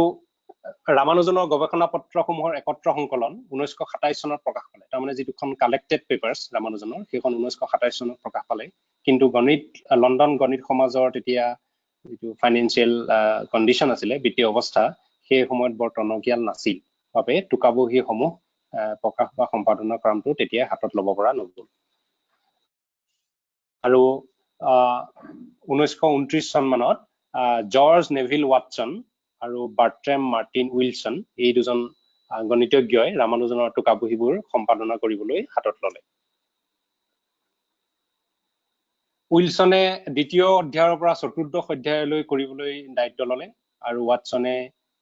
ৰামানুজনৰ গৱেষণা পত্ৰসমূহৰ একত্ৰ সংকলন 1927 চনত প্ৰকাশ পালে তাৰমানে যিটোখন কালেক্টেড পেপাৰ্ছ ৰামানুজনৰ সেইখন 1927 চনত প্ৰকাশ পালে কিন্তু লণ্ডন গণিত সমাজৰ তেতিয়া যিটো ফাইনেন্সিয়েল কণ্ডিশ্যন আছিলে বিত্তীয় অৱস্থা সেই সময়ত বৰ টনকিয়াল নাছিল বাবে টোকাবহীসমূহ প্ৰকাশ বা সম্পাদনৰ কামটো তেতিয়া হাতত ল'ব পৰা নগ'ল আৰু 1929 চন মানত জৰ্জ নেভিল ৱাটছন আৰু বাৰ্ট্ৰেম মাৰ্টিন উইলছন এই দুজন গণিতজ্ঞই ৰামানুজনৰ টোকাবহীবোৰ সম্পাদনা কৰিবলৈ হাতত ল'লে উইলছনে দ্বিতীয় অধ্যায়ৰ পৰা চতুৰ্দশ অধ্যায়লৈ কৰিবলৈ দায়িত্ব ল'লে আৰু ৱাটছনে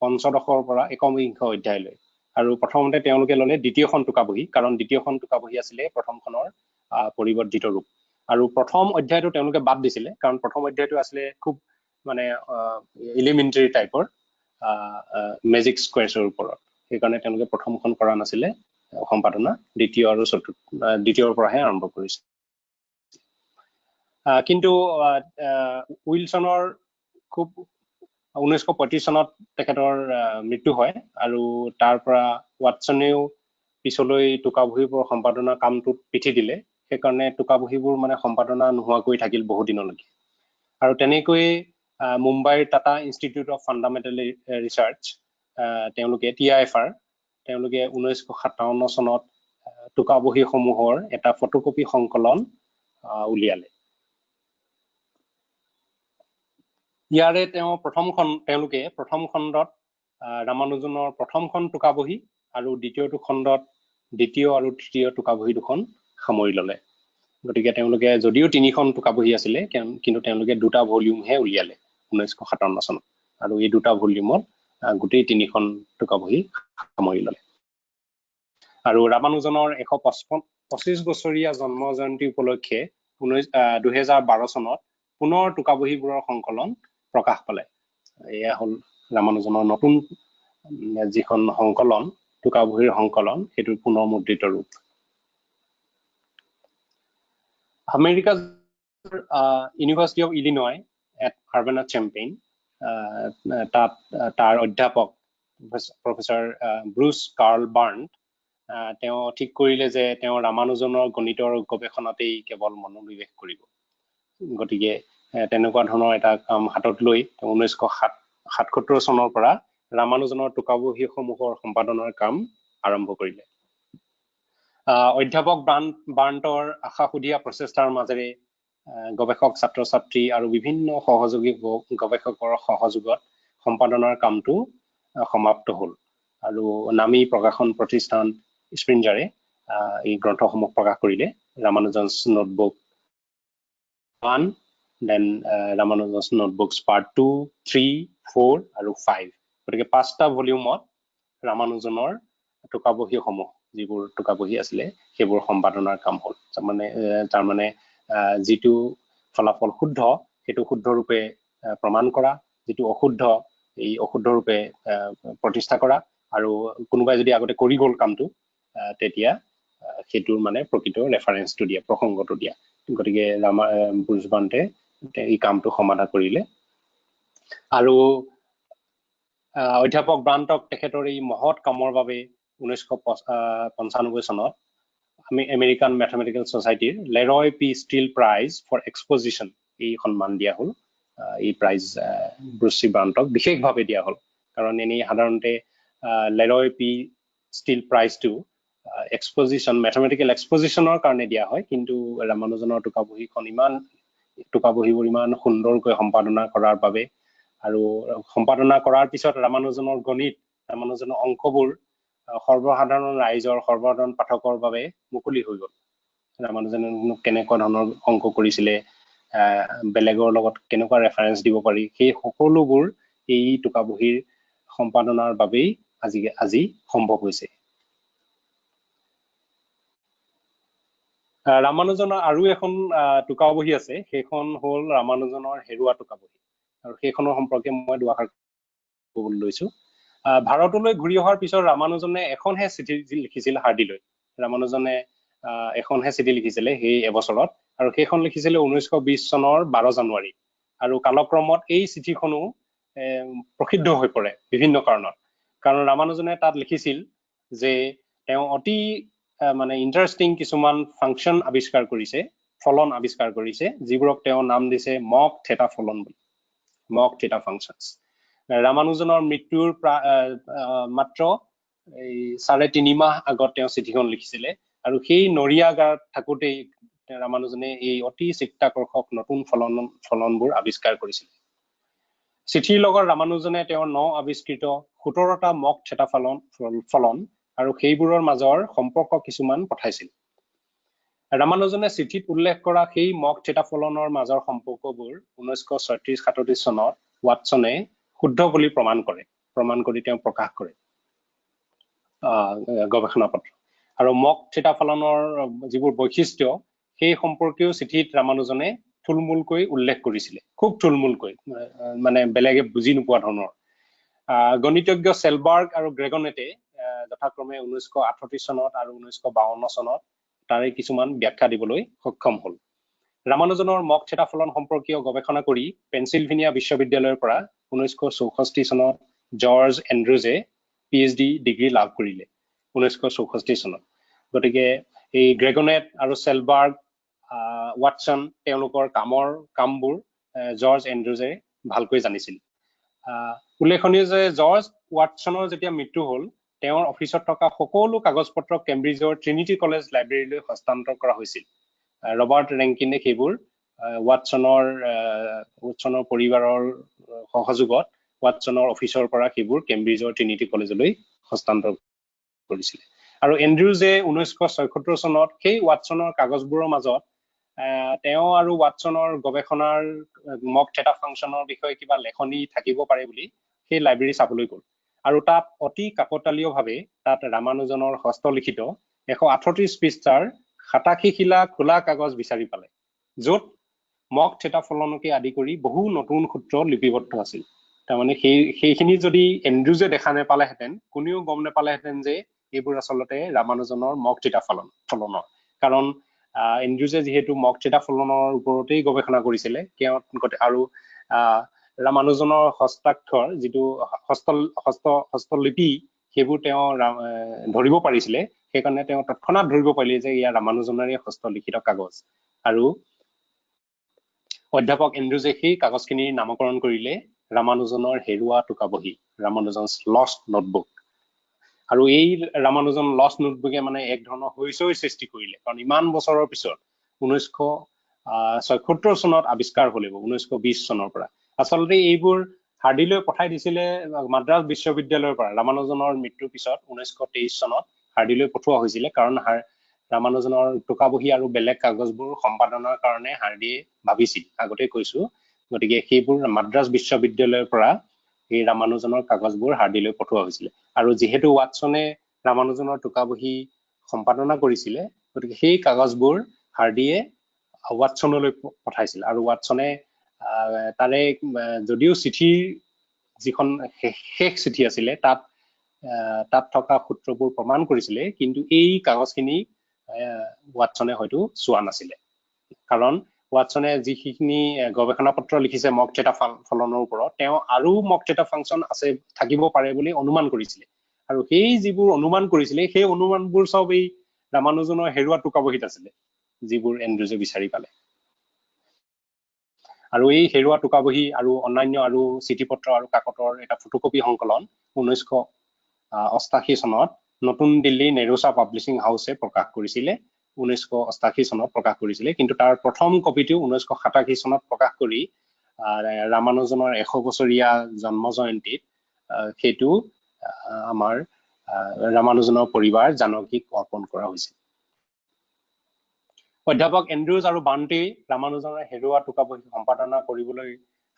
পঞ্চদশৰ পৰা একবিংশ অধ্যায়লৈ আৰু প্ৰথমতে তেওঁলোকে ল'লে দ্বিতীয়খন টোকাবহী কাৰণ দ্বিতীয়খন টোকাবহী আছিলে প্ৰথমখনৰ পৰিৱৰ্ধিত ৰূপ আৰু প্ৰথম অধ্যায়টো তেওঁলোকে বাদ দিছিলে কাৰণ প্ৰথম অধ্যায়টো আছিলে খুব মানে এলিমেণ্টাৰী টাইপৰ মেজিক স্কুৱেৰ্ছৰ ওপৰত সেইকাৰণে তেওঁলোকে প্ৰথমখন কৰা নাছিলে সম্পাদনা দ্বিতীয়ৰ পৰাহে আৰম্ভ কৰিছে কিন্তু উইলছনৰ খুব 1935 চনত তেখেতৰ মৃত্যু হয় আৰু তাৰ পৰা ৱাটছনেও পিছলৈ টোকাবহীবোৰ সম্পাদনাৰ কামটোত পিঠি দিলে সেইকাৰণে টোকাবহীবোৰ মানে সম্পাদনা নোহোৱাকৈ থাকিল বহু দিনলৈকে আৰু তেনেকৈ মুম্বাইৰ Tata institute of fundamental research তেওঁলোকে TIFR তেওঁলোকে 1957 চনত টোকাবহীসমূহৰ এটা ফটোকপি সংকলন উলিয়ালে ইয়াৰে তেওঁলোকে প্ৰথম খণ্ডত ৰামানুজনৰ প্ৰথমখন টোকাবহী আৰু দ্বিতীয়টো খণ্ডত দ্বিতীয় আৰু তৃতীয় টোকাবহী দুখন সামৰি ল'লে গতিকে তেওঁলোকে যদিও তিনিখন টোকাবহী আছিলে কিন্তু তেওঁলোকে দুটা ভলিউমহে উলিয়ালে 1957 চনত আৰু এই দুটা ভলিউমত গোটেই তিনিখন টোকাবহী সামৰি ল'লে আৰু ৰামানুজনৰ 125 বছৰীয়া জন্ম জয়ন্তী উপলক্ষে 2012 চনত পুনৰ টোকাবহীবোৰৰ সংকলন প্ৰকাশ পালে এয়া হ'ল ৰামানুজনৰ নতুন যিখন সংকলন টোকাবহীৰ সংকলন সেইটোৰ পুনৰ মুদ্ৰিত ৰূপ আমেৰিকাৰ ইউনিভাৰ্চিটি অফ ইলিনয় এট আৰ্বানা-চেম্পেইন তাত তাৰ অধ্যাপক প্ৰফেচৰ ব্ৰুচ কাৰ্ল বাৰ্ণ্ট তেওঁ ঠিক কৰিলে যে তেওঁ ৰামানুজনৰ গণিতৰ গৱেষণাতেই কেৱল মনোনিৱেশ কৰিব গতিকে তেনেকুৱা ধৰণৰ এটা কাম হাতত লৈ 1977 চনৰ পৰা ৰামানুজনৰ টোকাবহীসমূহৰ সম্পাদনাৰ কাম আৰম্ভ কৰিলে অধ্যাপক বাৰ্ণ্টৰ আশাসুধীয়া প্ৰচেষ্টাৰ মাজেৰে গৱেষক ছাত্ৰ ছাত্ৰী আৰু বিভিন্ন সহযোগী গৱেষকৰ সহযোগত সম্পাদনাৰ কামটো সমাপ্ত হ'ল আৰু নামী প্ৰকাশন প্ৰতিষ্ঠান স্প্ৰিঞ্জাৰে এই গ্ৰন্থসমূহ প্ৰকাশ কৰিলে ৰামানুজনছ নোটবুক 1 দেন ৰামানুজনছ নোটবুকছ পাৰ্ট 2, 3, 4 আৰু 5 গতিকে 5টা ভলিউমত ৰামানুজনৰ টোকাবহীসমূহ যিবোৰ টোকাবহী আছিলে সেইবোৰ সম্পাদনাৰ কাম হ'ল তাৰমানে যিটো ফলাফল শুদ্ধ সেইটো শুদ্ধ ৰূপে প্ৰমাণ কৰা যিটো অশুদ্ধ এই অশুদ্ধ ৰূপে প্ৰতিষ্ঠা কৰা আৰু কোনোবাই যদি আগতে কৰি গ'ল কামটো তেতিয়া সেইটোৰ মানে প্ৰকৃত ৰেফাৰেন্সটো দিয়া প্ৰসংগটো দিয়া গতিকে ব্ৰুজবান্তে এই কামটো সমাধা কৰিলে আৰু অধ্যাপক ব্ৰাণ্টক তেখেতৰ এই মহৎ কামৰ বাবে 1995 চনত আমেৰিকান মেথমেটিকেল ছ'চাইটিৰ Leroy P Steele prize for exposition এই সন্মান দিয়া হ'ল এই প্ৰাইজ ব্ৰুচ চি ব্ৰাণ্টক বিশেষভাৱে দিয়া হ'ল কাৰণ এনেই সাধাৰণতে লেৰয় পি ষ্টিল প্ৰাইজটো এক্সপজিশ্যন মেথমেটিকেল এক্সপজিশ্যনৰ কাৰণে দিয়া হয় কিন্তু ৰামানুজনৰ টোকাবহীবোৰ ইমান সুন্দৰকৈ সম্পাদনা কৰাৰ বাবে আৰু সম্পাদনা কৰাৰ পিছত ৰামানুজনৰ গণিত ৰামানুজনৰ অংকবোৰ সৰ্বসাধাৰণ ৰাইজৰ সৰ্বসাধাৰণ পাঠকৰ বাবে মুকলি হৈ গ'ল ৰামানুজনে কেনেকুৱা ধৰণৰ অংক কৰিছিলে বেলেগৰ লগত কেনেকুৱা ৰেফাৰেন্স দিব পাৰি সেই সকলোবোৰ এই টোকাবহীৰ সম্পাদনাৰ বাবেই আজি সম্ভৱ হৈছে ৰামানুজনৰ আৰু এখন টোকাবহী আছে সেইখন হ'ল ৰামানুজনৰ হেৰুৱা টোকাবহী আৰু সেইখনৰ সম্পৰ্কে মই দুআষাৰ ক'বলৈ লৈছো ভাৰতলৈ ঘূৰি অহাৰ পিছত ৰামানুজনে এখনহে চিঠি লিখিছিল হাৰ্ডিলৈ ৰামানুজনে এখনহে চিঠি লিখিছিলে সেই এবছৰত আৰু সেইখন লিখিছিলে 1920 চনৰ 12 জানুৱাৰী আৰু কালক্ৰমত এই চিঠিখনো প্ৰসিদ্ধ হৈ পৰে বিভিন্ন কাৰণত কাৰণ ৰামানুজনে তাত লিখিছিল যে তেওঁ অতি মানে ইন্টাৰেষ্টিং কিছুমান ফাংচন আৱিষ্কাৰ কৰিছে ফলন আৱিষ্কাৰ কৰিছে যিবোৰক তেওঁ নাম দিছে মক থেটা ফলন বুলি মক থেটা ফাংচনছ ৰামানুজনৰ মৃত্যুৰ মাত্ৰ 3.5 মাহ আগত তেওঁ চিঠিখন লিখিছিলে আৰু সেই নৰিয়াগাঁৱত থাকোঁতেই ৰামানুজনে এই অতি চিত্তাকৰ্ষক নতুন ফলনবোৰ আৱিষ্কাৰ কৰিছিল চিঠিৰ লগত ৰামানুজনে তেওঁৰ আৱিষ্কৃত 17টা মক থেটা ফলন আৰু সেইবোৰৰ মাজৰ সম্পৰ্ক কিছুমান পঠাইছিল ৰামানুজনে চিঠিত উল্লেখ কৰা সেই মক থেটা ফলনৰ মাজৰ সম্পৰ্কবোৰ 1936-37 চনত ৱাটছনে শুদ্ধ বুলি প্ৰমাণ কৰি তেওঁ প্ৰকাশ কৰে গৱেষণা পত্ৰ আৰু মক থেটা ফলনৰ যিবোৰ বৈশিষ্ট্য সেই সম্পৰ্কেও চিঠিত ৰামানুজনে থুলমূলকৈ উল্লেখ কৰিছিলে খুব থুলমূলকৈ মানে বেলেগে বুজি নোপোৱা ধৰণৰ গণিতজ্ঞ চেলবাৰ্গ আৰু গ্ৰেগনেটে যথাক্ৰমে 1938 চনত আৰু 1952 চনত তাৰে কিছুমান ব্যাখ্যা দিবলৈ সক্ষম হ'ল ৰামানুজনৰ মক থেটা ফলন সম্পৰ্কীয় গৱেষণা কৰি পেনচিলভেনিয়া বিশ্ববিদ্যালয়ৰ পৰা 1964 চনত জৰ্জ এণ্ড্ৰুজে PhD ডিগ্ৰী লাভ কৰিলে 1964 চনত গতিকে এই গ্ৰেগনেট আৰু চেলবাৰ্গ ৱাটছন তেওঁলোকৰ কামবোৰ জৰ্জ এণ্ড্ৰুজে ভালকৈ জানিছিল উল্লেখনীয় যে জৰ্জ ৱাটছনৰ যেতিয়া মৃত্যু হ'ল তেওঁৰ অফিচত থকা সকলো কাগজ পত্ৰ কেম্ব্ৰিজৰ ট্ৰিনিটি কলেজ লাইব্ৰেৰীলৈ হস্তান্তৰ কৰা হৈছিল ৰবাৰ্ট ৰেংকিনে সেইবোৰ ৱাটছনৰ পৰিবাৰৰ সহযোগত ৱাটছনৰ অফিচৰ পৰা সেইবোৰ কেম্ব্ৰিজৰ ট্ৰিনিটি কলেজলৈ হস্তান্তৰ কৰিছিল আৰু এণ্ড্ৰুজে 1976 চনত সেই ৱাটছনৰ কাগজবোৰৰ মাজত তেওঁ আৰু ৱাটছনৰ গৱেষণাৰ মক থেটা ফাংচনৰ বিষয়ে কিবা লেখনি থাকিব পাৰে বুলি সেই লাইব্ৰেৰী চাবলৈ গ'ল আৰু তাত অতি কাকতালীয়ভাৱে তাত ৰামানুজনৰ হস্তলিখিত 138 পৃষ্ঠাৰ 87 খিলা খোলা কাগজ বিচাৰি পালে য'ত মক থেটা ফলনকে আদি কৰি বহু নতুন সূত্ৰ লিপিবদ্ধ আছিল তাৰমানে সেইখিনি যদি এণ্ড্ৰুজে দেখা নেপালেহেঁতেন কোনেও গম নেপালেহেঁতেন যে এইবোৰ আচলতে ৰামানুজনৰ মক থেটা ফলনৰ কাৰণ এণ্ড্ৰুজে যিহেতু মক থেটা ফলনৰ ওপৰতেই গৱেষণা কৰিছিলে আৰু ৰামানুজনৰ হস্তাক্ষৰ যিটো হস্তলিপি সেইবোৰ তেওঁ ধৰিব পাৰিছিলে সেইকাৰণে তেওঁ তৎক্ষণাৎ ধৰিব পাৰিলে যে ইয়াৰ ৰামানুজনৰে হস্তলিখিত কাগজ আৰু অধ্যাপক এণ্ড্ৰুজে সেই কাগজখিনিৰ নামকৰণ কৰিলে ৰামানুজনৰ হেৰুৱা টোকাবহী ৰামানুজনছ লষ্ট নোটবুক আৰু এই ৰামানুজন লষ্ট নোটবুকে মানে এক ধৰণৰ হৈচৈ সৃষ্টি কৰিলে কাৰণ ইমান বছৰৰ পিছত 1976 চনত আৱিষ্কাৰ হলিব 1920 চনৰ পৰা আচলতে এইবোৰ হাৰ্ডিলৈ পঠাই দিছিলে মাদ্ৰাজ বিশ্ববিদ্যালয়ৰ পৰা ৰামানুজনৰ মৃত্যুৰ পিছত 1923 চনত হাৰ্ডিলৈ পঠোৱা হৈছিলে কাৰণ ৰামানুজনৰ টোকাবহী আৰু বেলেগ কাগজবোৰ সম্পাদনাৰ কাৰণে হাৰ্ডিয়ে ভাবিছিল আগতে কৈছো গতিকে সেইবোৰ মাদ্ৰাজ বিশ্ববিদ্যালয়ৰ পৰা এই ৰামানুজনৰ কাগজবোৰ হাৰ্ডিলৈ পঠোৱা হৈছিলে আৰু যিহেতু ৱাটছনে ৰামানুজনৰ টোকাবহী সম্পাদনা কৰিছিলে গতিকে সেই কাগজবোৰ হাৰ্ডিয়ে ৱাটছনলৈ পঠাইছিল আৰু ৱাটছনে তাৰে যদিও চিঠিৰ যিখন শেষ চিঠি আছিলে তাত থকা সূত্ৰবোৰ প্ৰমাণ কৰিছিলে কিন্তু এই কাগজখিনি ৱাটছনে হয়তো চোৱা নাছিলে কাৰণ ৱাটছনে যিখিনি গৱেষণা পত্ৰ লিখিছে মক থেটা ফলনৰ ওপৰত তেওঁ আৰু মক থেটা ফাংচন আছে থাকিব পাৰে বুলি অনুমান কৰিছিলে আৰু সেই যিবোৰ অনুমান কৰিছিলে সেই অনুমানবোৰ সব এই ৰামানুজনৰ হেৰুৱা টোকাবহীত আছিলে যিবোৰ এন্ড্ৰুজে বিচাৰি পালে আৰু এই হেৰুৱা টোকাবহী আৰু অন্যান্য আৰু চিঠিপত্ৰ আৰু কাকতৰ এটা ফটোকপি সংকলন 1988 চনত নতুন দিল্লী নেৰোচা পাব্লিছিং হাউচে প্ৰকাশ কৰিছিলে 1988 চনত প্ৰকাশ কৰিছিলে কিন্তু তাৰ প্ৰথম কপিটো 1987 চনত প্ৰকাশ কৰি ৰামানুজনৰ 100 বছৰীয়া জন্ম জয়ন্তীত সেইটো আমাৰ ৰামানুজনৰ পৰিবাৰ জানকীক অৰ্পণ কৰা হৈছিল অধ্যাপক এন্ড্ৰুজ আৰু বান্টে ৰামানুজনৰ হেৰুৱা টোকাবহী সম্পাদনা কৰিবলৈ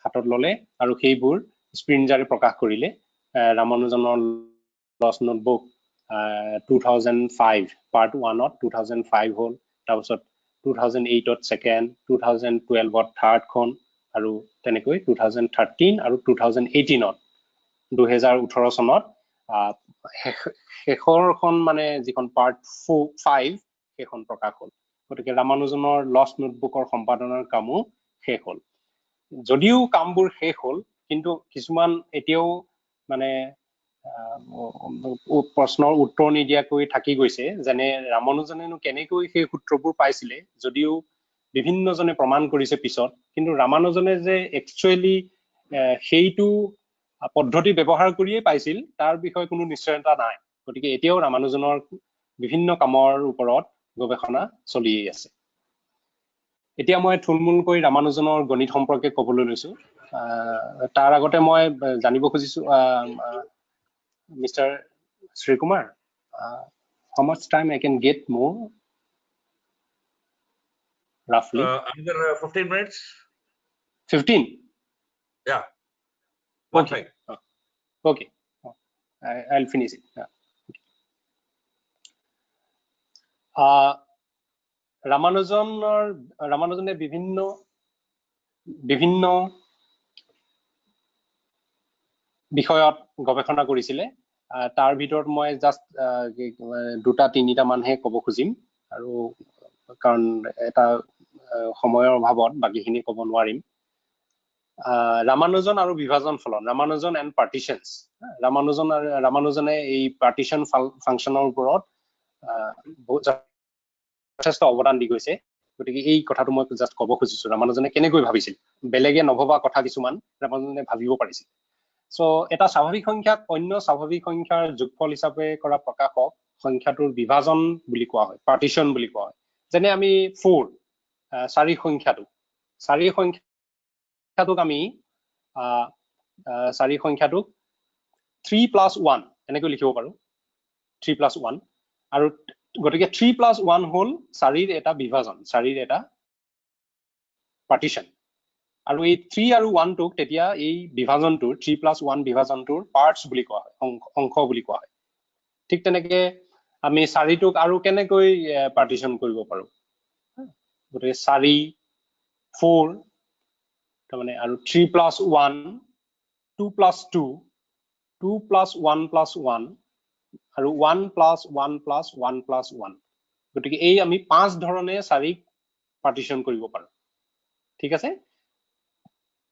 হাতত ললে আৰু সেইবোৰ স্প্ৰিঞ্জাৰে প্ৰকাশ কৰিলে ৰামানুজনৰ লষ্ট নোটবুক 2005 পাৰ্ট 1ত 2005 হ'ল তাৰপিছত 2008ত সেকেন্ড 2012ত থাৰ্ড খন আৰু তেনেকৈ 2013 আৰু 2018ত 2018 চনত শেষৰখন মানে যিখন পাৰ্ট 5 সেইখন প্ৰকাশ হ'ল গতিকে ৰামানুজনৰ লষ্ট নোটবুকৰ সম্পাদনাৰ কামো শেষ হ'ল যদিও কামবোৰ শেষ হ'ল কিন্তু কিছুমান এতিয়াও মানে প্ৰশ্নৰ উত্তৰ নিদিয়াকৈ থাকি গৈছে যেনে ৰামানুজনেনো কেনেকৈ সেই সূত্ৰবোৰ পাইছিলে যদিও বিভিন্নজনে প্ৰমাণ কৰিছে পিছত কিন্তু ৰামানুজনে যে একচুৱেলি সেইটো পদ্ধতি ব্যৱহাৰ কৰিয়ে পাইছিল তাৰ বিষয়ে কোনো নিশ্চয়তা নাই গতিকে এতিয়াও ৰামানুজনৰ বিভিন্ন কামৰ ওপৰত গৱেষণা চলিয়ে আছে এতিয়া মই থুলমূলকৈ ৰামানুজনৰ গণিত সম্পৰ্কে ক'বলৈ লৈছো তাৰ আগতে মই জানিব খুজিছো Mr. Sri Kumar, how much time I can get more? Roughly? Another 15 minutes. 15? Yeah. Okay. Okay. I'll finish it. Yeah. ৰামানুজনে বিভিন্ন বিষয়ত গৱেষণা কৰিছিলে তাৰ ভিতৰত মই জাস্ট দুটা তিনিটা মানহে ক'ব খুজিম আৰু কাৰণ এটা সময়ৰ অভাৱত বাকিখিনি ক'ব নোৱাৰিম ৰামানুজন আৰু বিভাজন ফলন ৰামানুজন এণ্ড পাৰ্টিশনছ ৰামানুজনে এই পাৰ্টিশন ফাংচনৰ ওপৰত যথেষ্ট অৱদান দি গৈছে গতিকে এই কথাটো মই জাস্ট ক'ব খুজিছো ৰামানুজনে কেনেকৈ ভাবিছিল বেলেগে নভবা কথা কিছুমান ৰামানুজনে ভাবিব পাৰিছিল সো এটা স্বাভাৱিক সংখ্যাক অন্য স্বাভাৱিক সংখ্যাৰ যোগফল হিচাপে কৰা প্ৰকাশক সংখ্যাটোৰ বিভাজন বুলি কোৱা হয় পাৰ্টিশন বুলি কোৱা হয় যেনে আমি 4 চাৰি সংখ্যাটোক আমি চাৰি সংখ্যাটোক 3 + 1 এনেকৈ লিখিব পাৰো 3 + 1 আৰু গতিকে 3 + 1 হ'ল চাৰিৰ এটা বিভাজন চাৰিৰ এটা পাৰ্টিশন আৰু এই 3 আৰু 1 টোক তেতিয়া এই বিভাজনটোৰ 3 + 1 বিভাজনটোৰ পাৰ্টস বুলি কোৱা হয় অংশ বুলি কোৱা হয় ঠিক তেনেকৈ আমি চাৰিটোক আৰু কেনেকৈ পাৰ্টিশন কৰিব পাৰো গতিকে 4 4 তাৰমানে আৰু 3 + 1 2 + 2 2 + 1 + 1 আৰু 1 + 1 + 1 + 1 গতিকে এই আমি 5 ধৰণে চাৰিক পাৰ্টিশন কৰিব পাৰো ঠিক আছে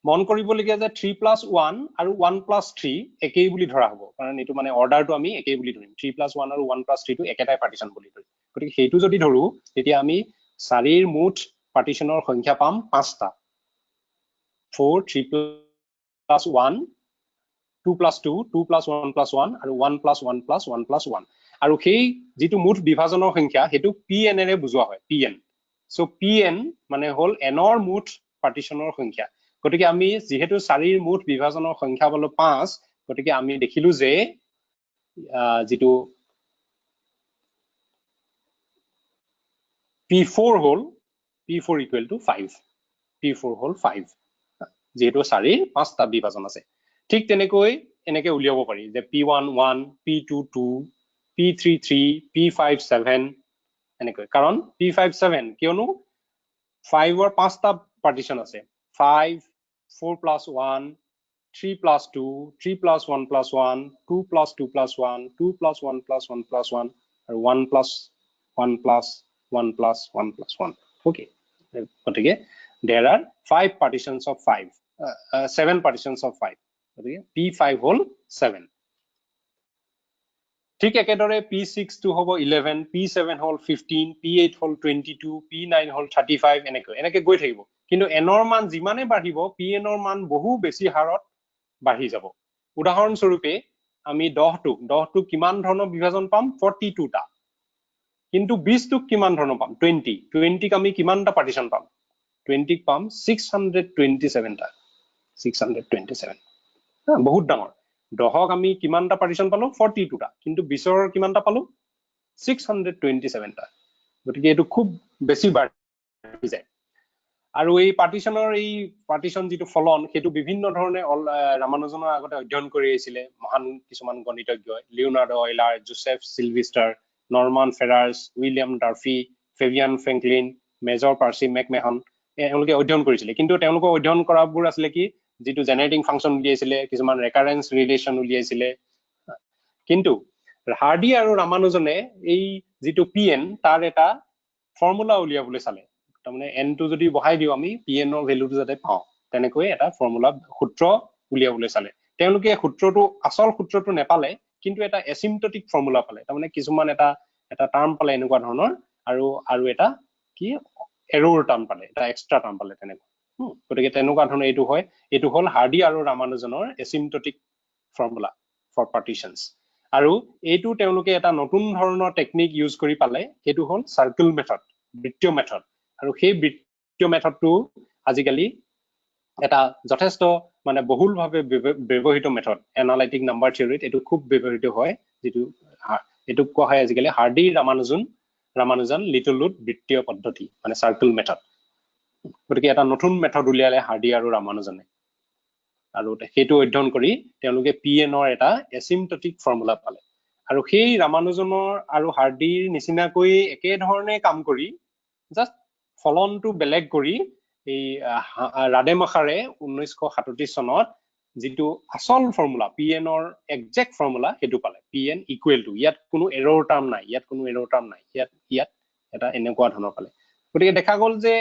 মন কৰিবলগীয়া যে 3 + 1 আৰু 1 + 3 একেই বুলি ধৰা হ'ব কাৰণ এইটো মানে অৰ্ডাৰটো আমি একেই বুলি ধৰিম 3 + 1 আৰু 1 + 3 টো একেটাই পাৰ্টিশন বুলি ধৰিম গতিকে সেইটো যদি ধৰো তেতিয়া আমি চাৰিৰ মুঠ পাৰ্টিশনৰ সংখ্যা পাম 5টা 4 3 + 1 2 + 2 2 + 1 + 1 আৰু 1 + 1 + 1 + 1 আৰু সেই যিটো মুঠ বিভাজনৰ সংখ্যা সেইটো pn এৰে বুজোৱা হয় pn সো pn মানে হ'ল nৰ মুঠ পাৰ্টিশনৰ সংখ্যা গতিকে আমি যেহেতু চাৰিৰ মুঠ বিভাজনৰ সংখ্যা পালো 5 গতিকে আমি দেখিলো যে যেটো p4 হ'ল p4 = 5 p4 হ'ল 5 যেহেতু চাৰিৰ 5টা বিভাজন আছে ঠিক তেনেকৈ এনেকৈ উলিয়াব পাৰি যে p1 1 p2 2 P33 P57 এনেকৈ কাৰণ P57 কিয়নো 5 or 5টা পাৰ্টিশন আছে 5 4 plus 1 3 plus 2 3 plus 1 plus 1 2 plus 2 plus 1 2 plus 1 plus 1 plus 1 আৰু 1 plus 1 plus 1 plus 1 plus 1 okay গতিকে there are 5 partitions of 5 7 partitions of 5 গতিকে P5 হল 7 ঠিক একেদৰে P6 টো হ'ব 11 P7 হল 15 P8 হল 22 P9 হল 35 এনেকৈ গৈ থাকিব কিন্তু n ৰ মান যিমানে বাঢ়িব Pn ৰ মান বহু বেছি হাৰত বাঢ়ি যাব উদাহৰণ স্বৰূপে আমি 10 টো কিমান ধৰণৰ বিভাজন পাম 42 টা কিন্তু 20 টো কিমান ধৰণৰ পাম 20 ক আমি কিমানটা পাৰ্টিশন পাম 20 ক পাম 627 টা 627 বহুত ডাঙৰ 10ক আমি কিমানটা পাৰ্টিশন পালো 42 টা কিন্তু 20 ৰ কিমানটা পালো 627 টা গতিকে এটো খুব বেছি বাঢ়ি যায় আৰু এই পাৰ্টিশন যেটো ফলন হেতু বিভিন্ন ধৰণে ৰামানুজনৰ আগতে অধ্যয়ন কৰি আহিছিলে মহান কিছুমান গণিতজ্ঞ Leonardo Euler Joseph Sylvester Norman Ferrers William Durfee Fabian Franklin Major Percy MacMahon এওঁলোকে অধ্যয়ন কৰিছিলে কিন্তু তেওঁলোকৰ অধ্যয়ন কৰাবোৰ আছিলে কি যেটো জেনাৰেটিং ফাংচন উলিয়াইছিলে কিছুমান ৰেকাৰেন্স ৰিলেশন উলিয়াইছিলে কিন্তু হাৰ্ডি আৰু ৰামানুজনে এই যেটো pn তাৰ এটা ফৰ্মুলা উলিয়াবলৈ চালে তাৰমানে n টো যদি বহাই দিও আমি pn ৰ ভ্যালুটো যাতে পাও তেনেকৈ এটা ফৰ্মুলা সূত্ৰ উলিয়াবলৈ চালে তেওঁলোকে সূত্ৰটো আসল সূত্ৰটো নেপালে কিন্তু এটা এচিম্পটটিক ফৰ্মুলা পালে তাৰমানে কিছুমান এটা টাৰ্ম পালে এনেকুৱা ধৰণৰ আৰু এটা কি এৰৰ টাৰ্ম পালে এটা এক্সট্ৰা টাৰ্ম পালে তেনেকুৱা গতিকে তেনেকুৱা ধৰণৰ এইটো হল হাৰ্ডি আৰু ৰামানুজনৰ এচিম্পটটিক ফৰ্মুলা ফৰ পাৰ্টিশনস আৰু এইটো তেওঁলোকে এটা নতুন ধৰণৰ টেকনিক ইউজ কৰি পালে এইটো হল সাৰ্কেল মেথড বৃত্তীয় মেথড আৰু সেই বৃত্তীয় মেথডটো আজিকালি এটা যথেষ্ট মানে বহুলভাৱে ব্যৱহৃত মেথড এনালাইটিক নাম্বাৰ থিওৰিত এটো খুব ব্যৱহৃত হয় যেটো এটো কোৱা হয় আজিকালি হাৰ্ডি ৰামানুজন লিটল লুট বৃত্তীয় পদ্ধতি মানে সাৰ্কেল মেথড গতিকে এটা নতুন মেথড উলিয়ালে হাৰ্ডি আৰু ৰামানুজনে আৰু সেইটো অধ্যয়ন কৰি তেওঁলোকে pn ৰ এটা এচিম্পটটিক ফৰ্মুলা পালে আৰু সেই ৰামানুজনৰ আৰু হাৰ্ডিৰ নিচিনাকৈ একে ধৰণে কাম কৰি জাস্ট ফলনটো বেলেগ কৰি এই ৰাডেমাখাৰে 1937 চনত যেটো আসল ফৰ্মুলা pn ৰ এক্সাক্ট ফৰ্মুলা হেতু পালে pn ইকুৱেল টু ইয়াত কোনো এৰৰ টাৰ্ম নাই ইয়াত এটা এনেকুৱা ধৰণৰ পালে গতিকে দেখা গল যে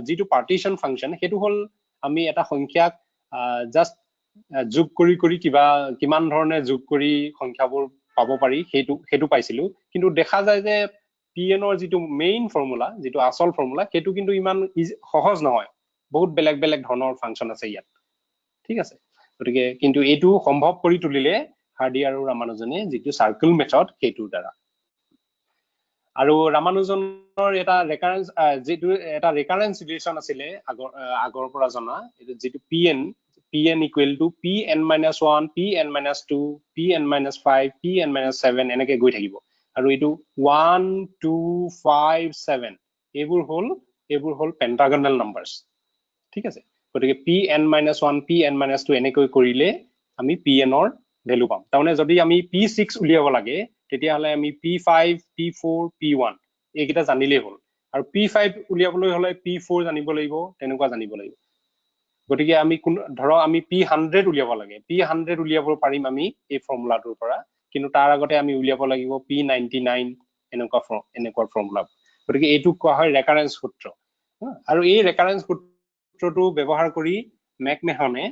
যেটো পাৰ্টিশন ফাংচন হেতু হল আমি এটা সংখ্যাক জাস্ট যোগ কৰি কিমান ধৰণে যোগ কৰি সংখ্যাবোৰ পাব পাৰি হেতু পাইছিলো কিন্তু দেখা যায় যে pn ৰ যেটো মেইন ফৰ্মুলা যেটো আসল ফৰ্মুলা হেতু কিন্তু ইমান সহজ নহয় বহুত বেলেগ ধৰণৰ ফাংচন আছে ইয়াত ঠিক আছে গতিকে কিন্তু এইটো সম্ভৱ কৰি তুলিলে হাৰ্ডি আৰু ৰামানুজনে যেটো সাৰ্কেল মেথড হেতুৰ দ্বাৰা আৰু ৰামানুজনৰ এটা ৰেকাৰেন্স ৰিলেশন আছিলে আগৰ পৰা জনা যেটো pn equal to pn-1 pn-2 pn-5 pn-7 এনেকে গৈ থাকিব আৰু এটো 1 2 5 7 এইবোৰ হল পেন্টাগনাল নাম্বাৰস ঠিক আছে গতিকে pn-1 pn-2 এনেকৈ কৰিলে আমি pn ৰ ভ্যালু পাম তাৰমানে যদি আমি p6 উলিয়াব লাগে তেতিয়া হলে আমি p5 p4 p1 এইকেইটা জানিলেই হল আৰু p5 উলিয়াবলৈ হলে p4 জানিব লাগিব তেনেকুৱা জানিব লাগিব গতিকে আমি ধৰক আমি p100 উলিয়াব লাগে p100 উলিয়াব পাৰিম আমি এই ফৰ্মুলাটোৰ পৰা কিন্তু তাৰ আগতে আমি উলিয়াব লাগিব p99 এনেকুৱা ফৰ্মুলা গতিকে এইটো কোৱা হয় ৰেকাৰেন্স সূত্ৰ আৰু এই ৰেকাৰেন্স সূত্ৰটো ব্যৱহাৰ কৰি মেকমেহনে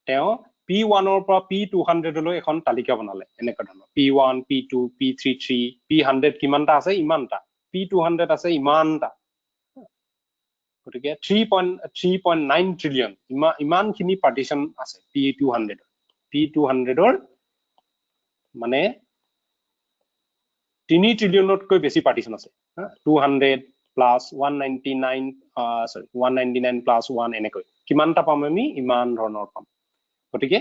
তেওঁ p1 ৰ পৰা p200 লৈ এখন তালিকা বনালে এনেকুৱা ধৰণৰ p1 p2 p33 p100 কিমানটা আছে ইমানটা p200 আছে ইমানটা গতিকে 3.9 ট্ৰিলিয়ন ইমানখিনি পাৰ্টিশন আছে p200 ৰ মানে 3 ট্ৰিলিয়নতকৈ বেছি পাৰ্টিশন আছে 200 plus 199 plus 1 এনেকৈ কিমানটা পাম আমি ইমান ধৰণৰ পাম গতিকে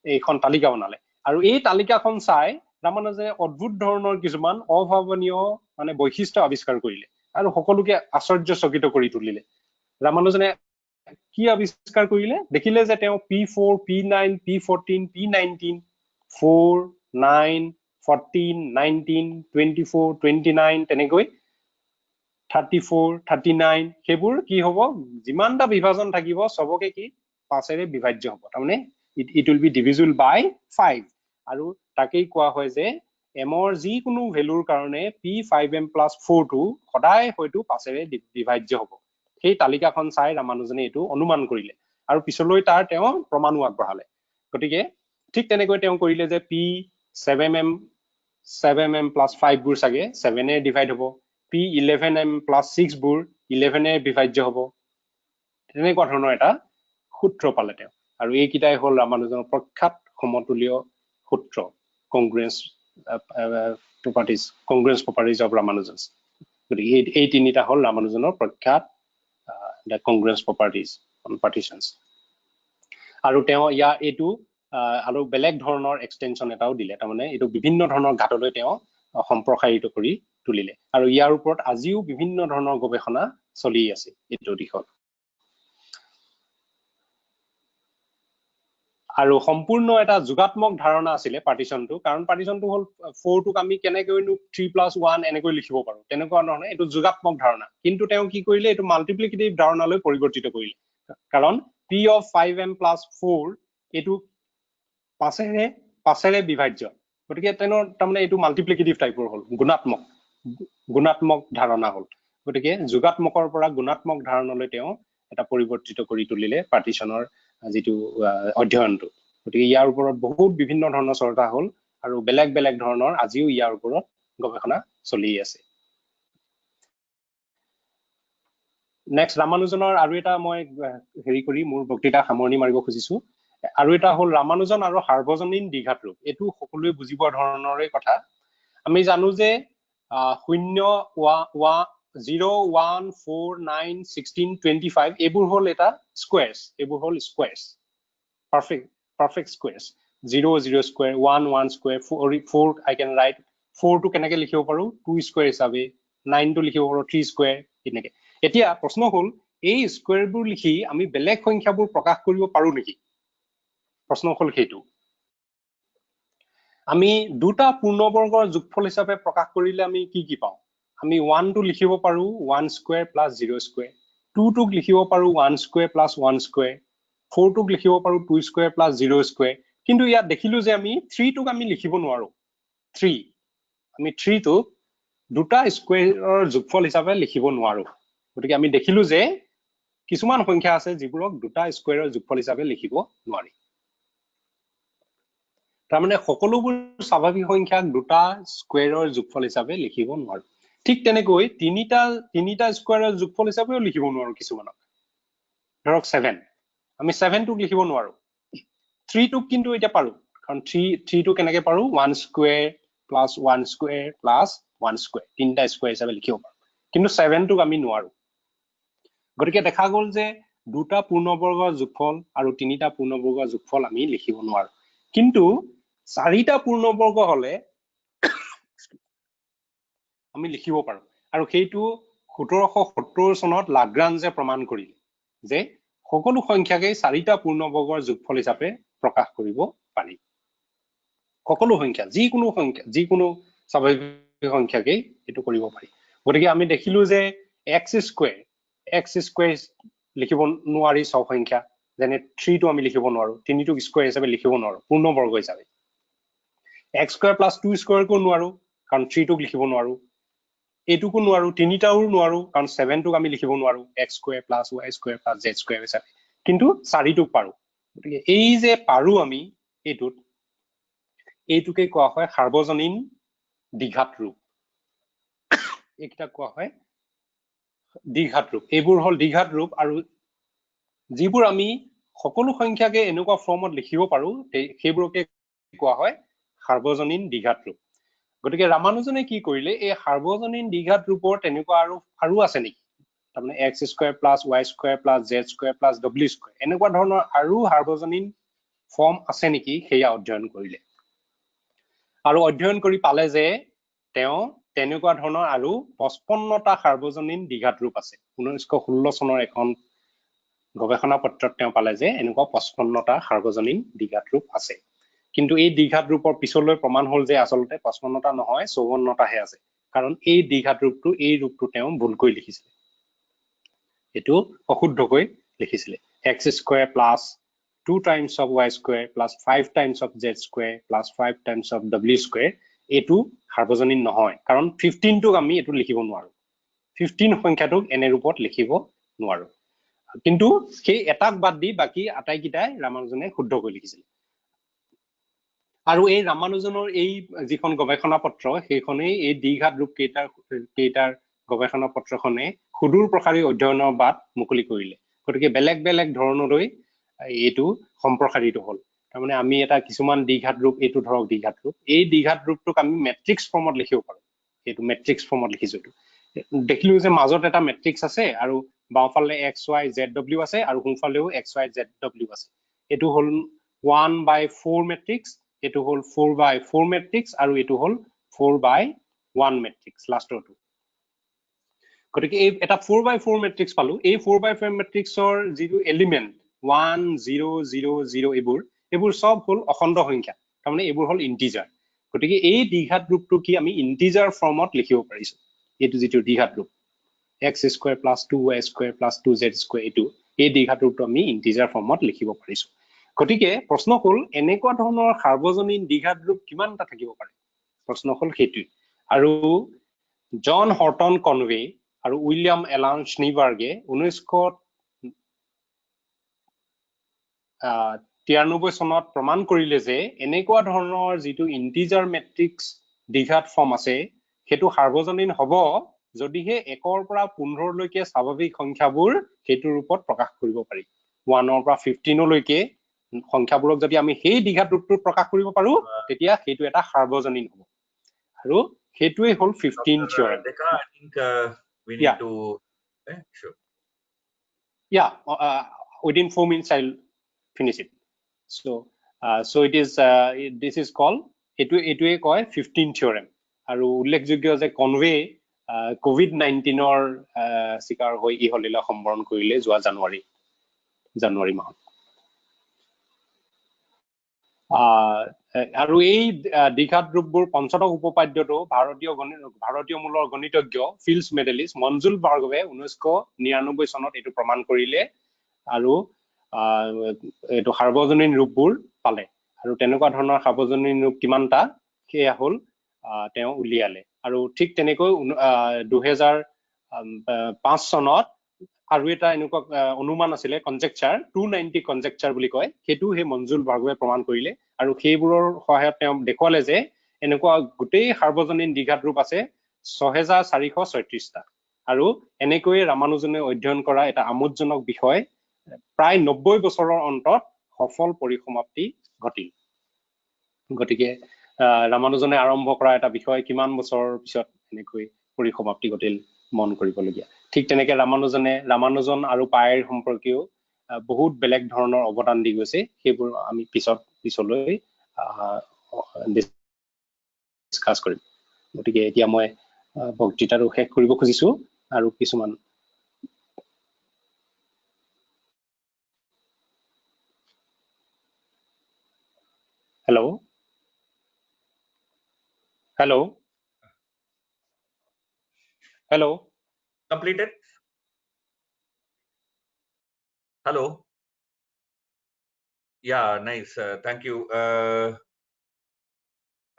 এইখন তালিকা বনালে আৰু এই তালিকাখন চাই ৰামানুজে অদ্ভুত ধৰণৰ কিছুমান অভাৱনীয় মানে বৈশিষ্ট্য আৱিষ্কাৰ কৰিলে আৰু সকলোকে আশ্চৰ্যচকিত কৰি তুলিলে ৰামানুজনে কি আৱিষ্কাৰ কৰিলে দেখিলে যে তেওঁ p4 p9 p14 p19 4 9 14 19 24 29 তেনেকৈ 34 39 সেইবোৰ কি হ'ব যিমানটা বিভাজন থাকিব সবকে কি 5 এৰে বিভাজ্য হ'ব তাৰমানে it will be divisible by 5 আৰু তাকেই কোৱা হয় যে m ৰ যিকোনো ভ্যালুৰ কাৰণে p5m plus 4টো সদায় হয়তো 5 এৰে বিভাজ্য হ'ব সেই তালিকাখন চাই ৰামানুজনে এটো অনুমান কৰিলে আৰু পিছলৈ তাৰ তেওঁ প্ৰমাণও আগবঢ়ালে গতিকে ঠিক তেনেকৈ তেওঁ কৰিলে যে p7m plus 5 বোৰ সাগে 7 এ ডিভাইড হ'ব p11m plus 6 বোৰ 11 এ বিভাজ্য হ'ব তেনেকুৱা ধৰণৰ এটা সূত্ৰ পালে তেওঁ আৰু এই কিটাই হল ৰামানুজনৰ প্ৰখ্যাত সমতুল্য সূত্ৰ কংগ্ৰুয়েন্স properties of Ramanujan গতিকে এই তিনিটা হল ৰামানুজনৰ প্ৰখ্যাত the congruence properties on partitions আৰু তেওঁ এটো আৰু বেলেগ ধৰণৰ এক্সটেনশন এটাও দিলে তাৰমানে এটো বিভিন্ন ধৰণৰ ঘাটলৈ তেওঁ সম্প্ৰসাৰিত কৰি তুলিলে আৰু ইয়াৰ ওপৰত আজিও বিভিন্ন ধৰণৰ গৱেষণা চলি আছে এটো দিশত আৰু সম্পূৰ্ণ এটা যোগাত্মক ধাৰণা আছিল পাৰ্টিশনটো কাৰণ পাৰ্টিশনটো হল 4 টোক আমি কেনেকৈনো 3+1 এনেকৈ লিখিব পাৰো তেনেকুৱা নহয় এটো যোগাত্মক ধাৰণা কিন্তু তেওঁ কি কৰিলে এটো মাল্টিপ্লিকেটিভ ধাৰণালৈ পৰিৱৰ্তিত কৰিলে কাৰণ p of 5m plus 4 এটো 5 এৰে বিভাজ্য গতিকে তাৰমানে এটো মাল্টিপ্লিকেটিভ টাইপৰ হল গুণাত্মক ধাৰণা হল গতিকে যোগাত্মকৰ পৰা গুণাত্মক ধাৰণালৈ তেওঁ এটা পৰিৱৰ্তিত কৰি তুলিলে পাৰ্টিশনৰ যেটো অধ্যয়নটো গতিকে ইয়াৰ ওপৰত বহুত বিভিন্ন ধৰণৰ চৰ্চা হল আৰু বেলেগ বেলেগ ধৰণৰ আজিও ইয়াৰ ওপৰত গৱেষণা চলি আছে নেক্সট ৰামানুজনৰ আৰু এটা মই হেৰি কৰি মোৰ বক্তৃতা সামৰণি মাৰিব খুজিছো আৰু এটা হল ৰামানুজন আৰু সাৰ্বজনীন দ্বিঘাত ৰূপ এটো সকলোৱে বুজিব ধৰণৰে কথা আমি জানো যে 0 1 4 9 16 25 এবোৰ হল এটা স্কয়াৰ্স perfect squares 0 0 square 1 1 square 4 I can write 4 টো কেনেকৈ লিখিব পাৰো 2 স্কয়াৰ হিচাপে 9 টো লিখিব পাৰো 3 স্কয়াৰ এনেকৈ এতিয়া প্ৰশ্ন হল এই স্কয়াৰবোৰ লিখি আমি বেলেগ সংখ্যাবোৰ প্ৰকাশ কৰিব পাৰো নেকি প্ৰশ্ন হল সেইটো আমি দুটা পূৰ্ণবৰ্গৰ যোগফল হিচাপে প্ৰকাশ কৰিলে আমি কি পাওঁ আমি 1 টো লিখিব পাৰো 1 স্কয়াৰ প্লাস 0 স্কয়াৰ 2 টোক লিখিব পাৰো 1 স্কয়াৰ প্লাস 1 স্কয়াৰ 4 টোক লিখিব পাৰো 2 স্কয়াৰ প্লাস 0 স্কয়াৰ কিন্তু ইয়াত দেখিলো যে আমি 3 টোক আমি লিখিব নোৱাৰো 3 আমি 3 টোক দুটা স্কয়াৰৰ যোগফল হিচাপে লিখিব নোৱাৰো গতিকে আমি দেখিলো যে কিছুমান সংখ্যা আছে যিবোৰক দুটা স্কয়াৰৰ যোগফল হিচাপে লিখিব নোৱাৰি তাৰমানে সকলোবোৰ স্বাভাৱিক সংখ্যাক দুটা স্কয়াৰৰ যোগফল হিচাপে লিখিব নোৱাৰো ঠিক তেনেকৈ তিনিটা স্কয়াৰৰ যোগফল হিচাপেও লিখিব নোৱাৰো কিছুমানক ধৰক 7 আমি 7 টোক লিখিব নোৱাৰো 3 টোক কিন্তু এটা পাৰো কাৰণ 3 টো কেনেকৈ পাৰো 1 square plus 1 square plus 1 square তিনটা স্কয়াৰ হিচাপে লিখিব পাৰো কিন্তু 7 টোক আমি নোৱাৰো গতিকে দেখা গল যে দুটা পূৰ্ণবৰ্গৰ যোগফল আৰু তিনিটা পূৰ্ণবৰ্গৰ যোগফল আমি লিখিব নোৱাৰো কিন্তু চাৰিটা পূৰ্ণবৰ্গ হলে আমি লিখিব পাৰো আৰু সেইটো 1770 চনত लाग्रांजे প্ৰমাণ কৰিলে যে সকলো সংখ্যাকে চাৰিটা পূৰ্ণবৰ্গৰ যোগফল হিচাপে প্ৰকাশ কৰিব পাৰি সকলো সংখ্যা যিকোনো স্বাভাৱিক সংখ্যাকে এটো কৰিব পাৰি গতিকে আমি দেখিলো যে x স্কয়াৰ লিখিব নোৱাৰি সব সংখ্যা যেনে 3 টো আমি লিখিব নোৱাৰো 3 টো স্কয়াৰ হিচাপে লিখিব নোৱাৰো পূৰ্ণবৰ্গ হিচাপে x স্কয়াৰ প্লাস 2 স্কয়াৰ কো নোৱাৰো কাৰণ 3 টোক লিখিব নোৱাৰো এটুকো নোৱাৰো তিনিটাও নোৱাৰো কাৰণ 7 টোক আমি লিখিব নোৱাৰো x square plus y square plus z square হিচাপে কিন্তু 4 টোক পাৰো গতিকে এই যে পাৰো আমি এইটোকে কোৱা হয় সাৰ্বজনীন দ্বিঘাত ৰূপ একটা কোৱা হয় দ্বিঘাত ৰূপ এইবোৰ হল দ্বিঘাত ৰূপ আৰু যিবোৰ আমি সকলো সংখ্যাকে এনেকুৱা ফৰ্মত লিখিব পাৰো সেইবোৰকে কোৱা হয় সাৰ্বজনীন দ্বিঘাত ৰূপ গতিকে ৰামানুজনে কি কৰিলে এই সাৰ্বজনীন দ্বিঘাত ৰূপৰ তেনেকুৱা আৰু আছে নেকি তাৰমানে x square plus y square plus z square plus w square এনেকুৱা ধৰণৰ আৰু সাৰ্বজনীন ফৰ্ম আছে নেকি হেয়া অধ্যয়ন কৰিলে আৰু অধ্যয়ন কৰি পালে যে তেওঁ তেনেকুৱা ধৰণৰ আৰু 55টা সাৰ্বজনীন দ্বিঘাত ৰূপ আছে 1916 চনৰ এখন গৱেষণা পত্ৰত তেওঁ পালে যে এনেকুৱা 55টা সাৰ্বজনীন দ্বিঘাত ৰূপ আছে কিন্তু এই দ্বিঘাত ৰূপৰ পিছলৈ প্ৰমাণ হ'ল যে আসলতে 55টা নহয় 54টাহে আছে কাৰণ এই দ্বিঘাত ৰূপটো এই ৰূপটো তেওঁ ভুলকৈ লিখিছিলে এটো অশুদ্ধকৈ লিখিছিলে x square plus 2 times of y square plus 5 times of z square plus 5 times of w square এটো সাৰ্বজনীন নহয় কাৰণ 15 টোক আমি এটো লিখিব নোৱাৰো 15 সংখ্যাটোক এনে ৰূপত লিখিব নোৱাৰো কিন্তু সেই এটাক বাদ দি বাকি আটাইকিটাই ৰামানুজনে শুদ্ধকৈ লিখিছিল আৰু এই ৰামানুজনৰ এই যিখন গৱেষণা পত্ৰ সেইখনেই এই দ্বিঘাত ৰূপ কেইটাৰ গৱেষণা পত্ৰখনে সুদূৰ প্ৰসাৰী অধ্যয়নৰ বাট মুকলি কৰিলে গতিকে বেলেগ বেলেগ ধৰণলৈ এইটো সম্প্ৰসাৰিত হ'ল তাৰমানে আমি এটা কিছুমান দ্বিঘাত ৰূপ এইটো ধৰক দ্বিঘাত ৰূপ এই দ্বিঘাত ৰূপটোক আমি মেট্ৰিক্স ফৰ্মত লিখিব পাৰো এইটো মেট্ৰিক্স ফৰ্মত লিখিছো দেখিলো যে মাজত এটা মেট্ৰিক্স আছে আৰু বাওঁফালে x y z w আছে আৰু সোঁফালেও x y z w আছে এটো হল 1/4 মেট্ৰিক্স এটো হল 4/4 মেট্ৰিক্স আৰু এটো হল 4/1 মেট্ৰিক্স লাষ্টৰটো গতিকে এই এটা 4/4 মেট্ৰিক্স পালো এই 4/4 মেট্ৰিক্সৰ যিটো এলিমেন্ট 1 0 0 0 এইবোৰ সব হল অখণ্ড সংখ্যা তাৰমানে এইবোৰ হল ইন্টিজাৰ গতিকে এই দ্বিঘাত ৰূপটো কি আমি ইন্টিজাৰ ফৰ্মত লিখিব পাৰিছো এটো যিটো দ্বিঘাত ৰূপ x square plus 2y square plus 2z square এটো এই দ্বিঘাত ৰূপটো আমি ইন্টিজাৰ ফৰ্মত লিখিব পাৰিছো গতিকে প্ৰশ্ন হল এনেকুৱা ধৰণৰ সাৰ্বজনীন দ্বিঘাত ৰূপ কিমানটা থাকিব পাৰে প্ৰশ্ন হল হেতু আৰু জন হৰ্টন কনৱে আৰু উইলিয়াম এলান স্নিবাৰ্গে 1993 চনত প্ৰমাণ কৰিলে যে এনেকুৱা ধৰণৰ যিটো ইন্টিজাৰ মেট্ৰিক্স দ্বিঘাত ফৰ্ম আছে হেতু সাৰ্বজনীন হ'ব যদিহে 1 পৰা 15 লৈকে স্বাভাৱিক সংখ্যাবোৰ হেতু ৰূপত প্ৰকাশ কৰিব পাৰি 1 পৰা 15 লৈকে সংখ্যাবোৰক যদি আমি সেই দ্বিঘাত ৰূপটোত প্ৰকাশ কৰিব পাৰো তেতিয়া হেতু এটা সাৰ্বজনীন হ'ব আৰু হেতুই হল 15 theorem I think we need to sure. Yeah, within 4 minutes I'll finish it. So it is this is called এটোৱে কয় 15 থিওৰেম আৰু উল্লেখযোগ্য যে কনৱে COVID-19 শিকাৰ হৈ ইহলীলা সম্বৰণ কৰিলে যোৱা জানুৱাৰী মাহত আৰু এই দ্বিঘাত ৰূপবোৰ পঞ্চদশ উপপাদ্যটো ভাৰতীয় মূলৰ গণিতজ্ঞ ফিল্ডছ মেডেলিষ্ট মঞ্জুল ভাৰ্গৱে 1999 চনত এটো প্ৰমাণ কৰিলে আৰু এটো সাৰ্বজনীন ৰূপবোৰ পালে আৰু তেনেকুৱা ধৰণৰ সাৰ্বজনীন ৰূপ কিমানটা সেয়া হল তেওঁ উলিয়ালে আৰু ঠিক তেনেকৈ 2005 চনত আৰু এটা এনেকুৱা অনুমান আছিলে কনজেকচাৰ 290 কনজেকচাৰ বুলি কয় হেতু হে মঞ্জুল ভাৰ্গৱে প্ৰমাণ কৰিলে আৰু সেইবোৰৰ সহায়ত তেওঁ দেখুৱালে যে এনেকুৱা গোটেই সাৰ্বজনীন দ্বিঘাত ৰূপ আছে 6436টা আৰু এনেকৈ ৰামানুজনে অধ্যয়ন কৰা এটা আমোদজনক বিষয় প্ৰায় 90 বছৰৰ অন্তত সফল পৰিসমাপ্তি ঘটিল গতিকে ৰামানুজনে আৰম্ভ কৰা এটা বিষয় কিমান বছৰৰ পিছত এনেকৈ পৰিসমাপ্তি ঘটিল মন কৰিবলগীয়া ঠিক তেনেকৈ ৰামানুজন আৰু পায়েৰ সম্পৰ্কীয় বহুত বেলেগ ধৰণৰ অৱদান দি গৈছে সেইবোৰ আমি পিছলৈ ডিসকাস কৰিম গতিকে এতিয়া মই বক্তৃতাটো শেষ কৰিব খুজিছো আৰু কিছুমান Hello. Completed? Hello. Yeah, nice. Thank you.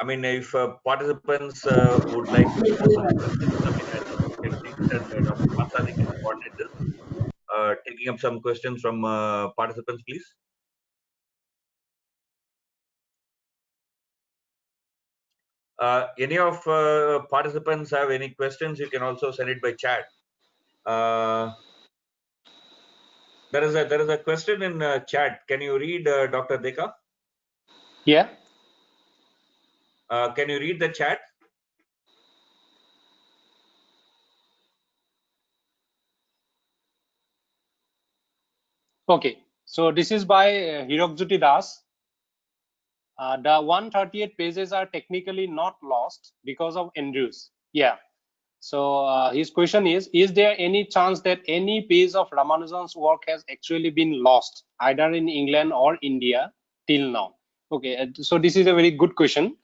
I mean, if participants would like to pose some questions, I mean, I think we can take it and Dr. Masani can coordinate this. Taking up some questions from participants, please. Any of participants have any questions, you can also send it by chat. There is a question in chat. Can you read, Dr. Deka? Yeah. Can you read the chat? Okay. So this is by Hirokjuti Das. The 138 pages are technically not lost because of Andrews. Yeah. So his question is there any chance that any page of Ramanujan's work has actually been lost either in England or India till now? Okay, so this is a very good question.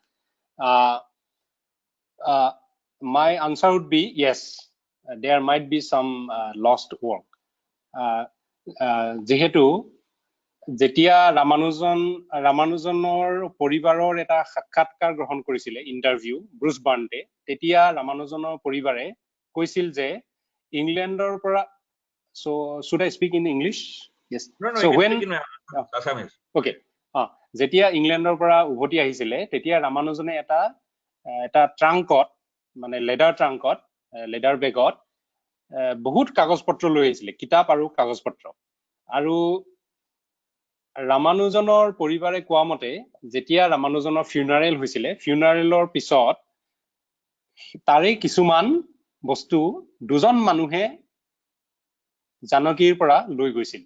My answer would be yes. There might be some lost work. যিহেতু যেতিয়া ৰামানুজনৰ পৰিবাৰৰ এটা সাক্ষাৎকাৰ গ্ৰহণ কৰিছিলে interview Bruce বাৰ্ণ্টে, তেতিয়া ৰামানুজনৰ পৰিবাৰে কৈছিল যে ইংলেণ্ডৰ পৰা so should I speak in English? Yes. No, So you can when speak in Assamese. okay, যেতিয়া ইংলেণ্ডৰ পৰা উভতি আহিছিলে তেতিয়া ৰামানুজনে এটা ট্ৰাংকত মানে লেডাৰ ট্ৰাংকত লেডাৰ বেগত বহুত কাগজ পত্ৰ লৈ আহিছিলে, কিতাপ আৰু কাগজ পত্ৰ। আৰু ৰামানুজনৰ পৰিবাৰে কোৱা মতে যেতিয়া ৰামানুজনৰ ফিউনাৰেল হৈছিলে, ফিউনাৰেলৰ পিছত তাৰে কিছুমান বস্তু দুজন মানুহে জানকীৰ পৰা লৈ গৈছিল,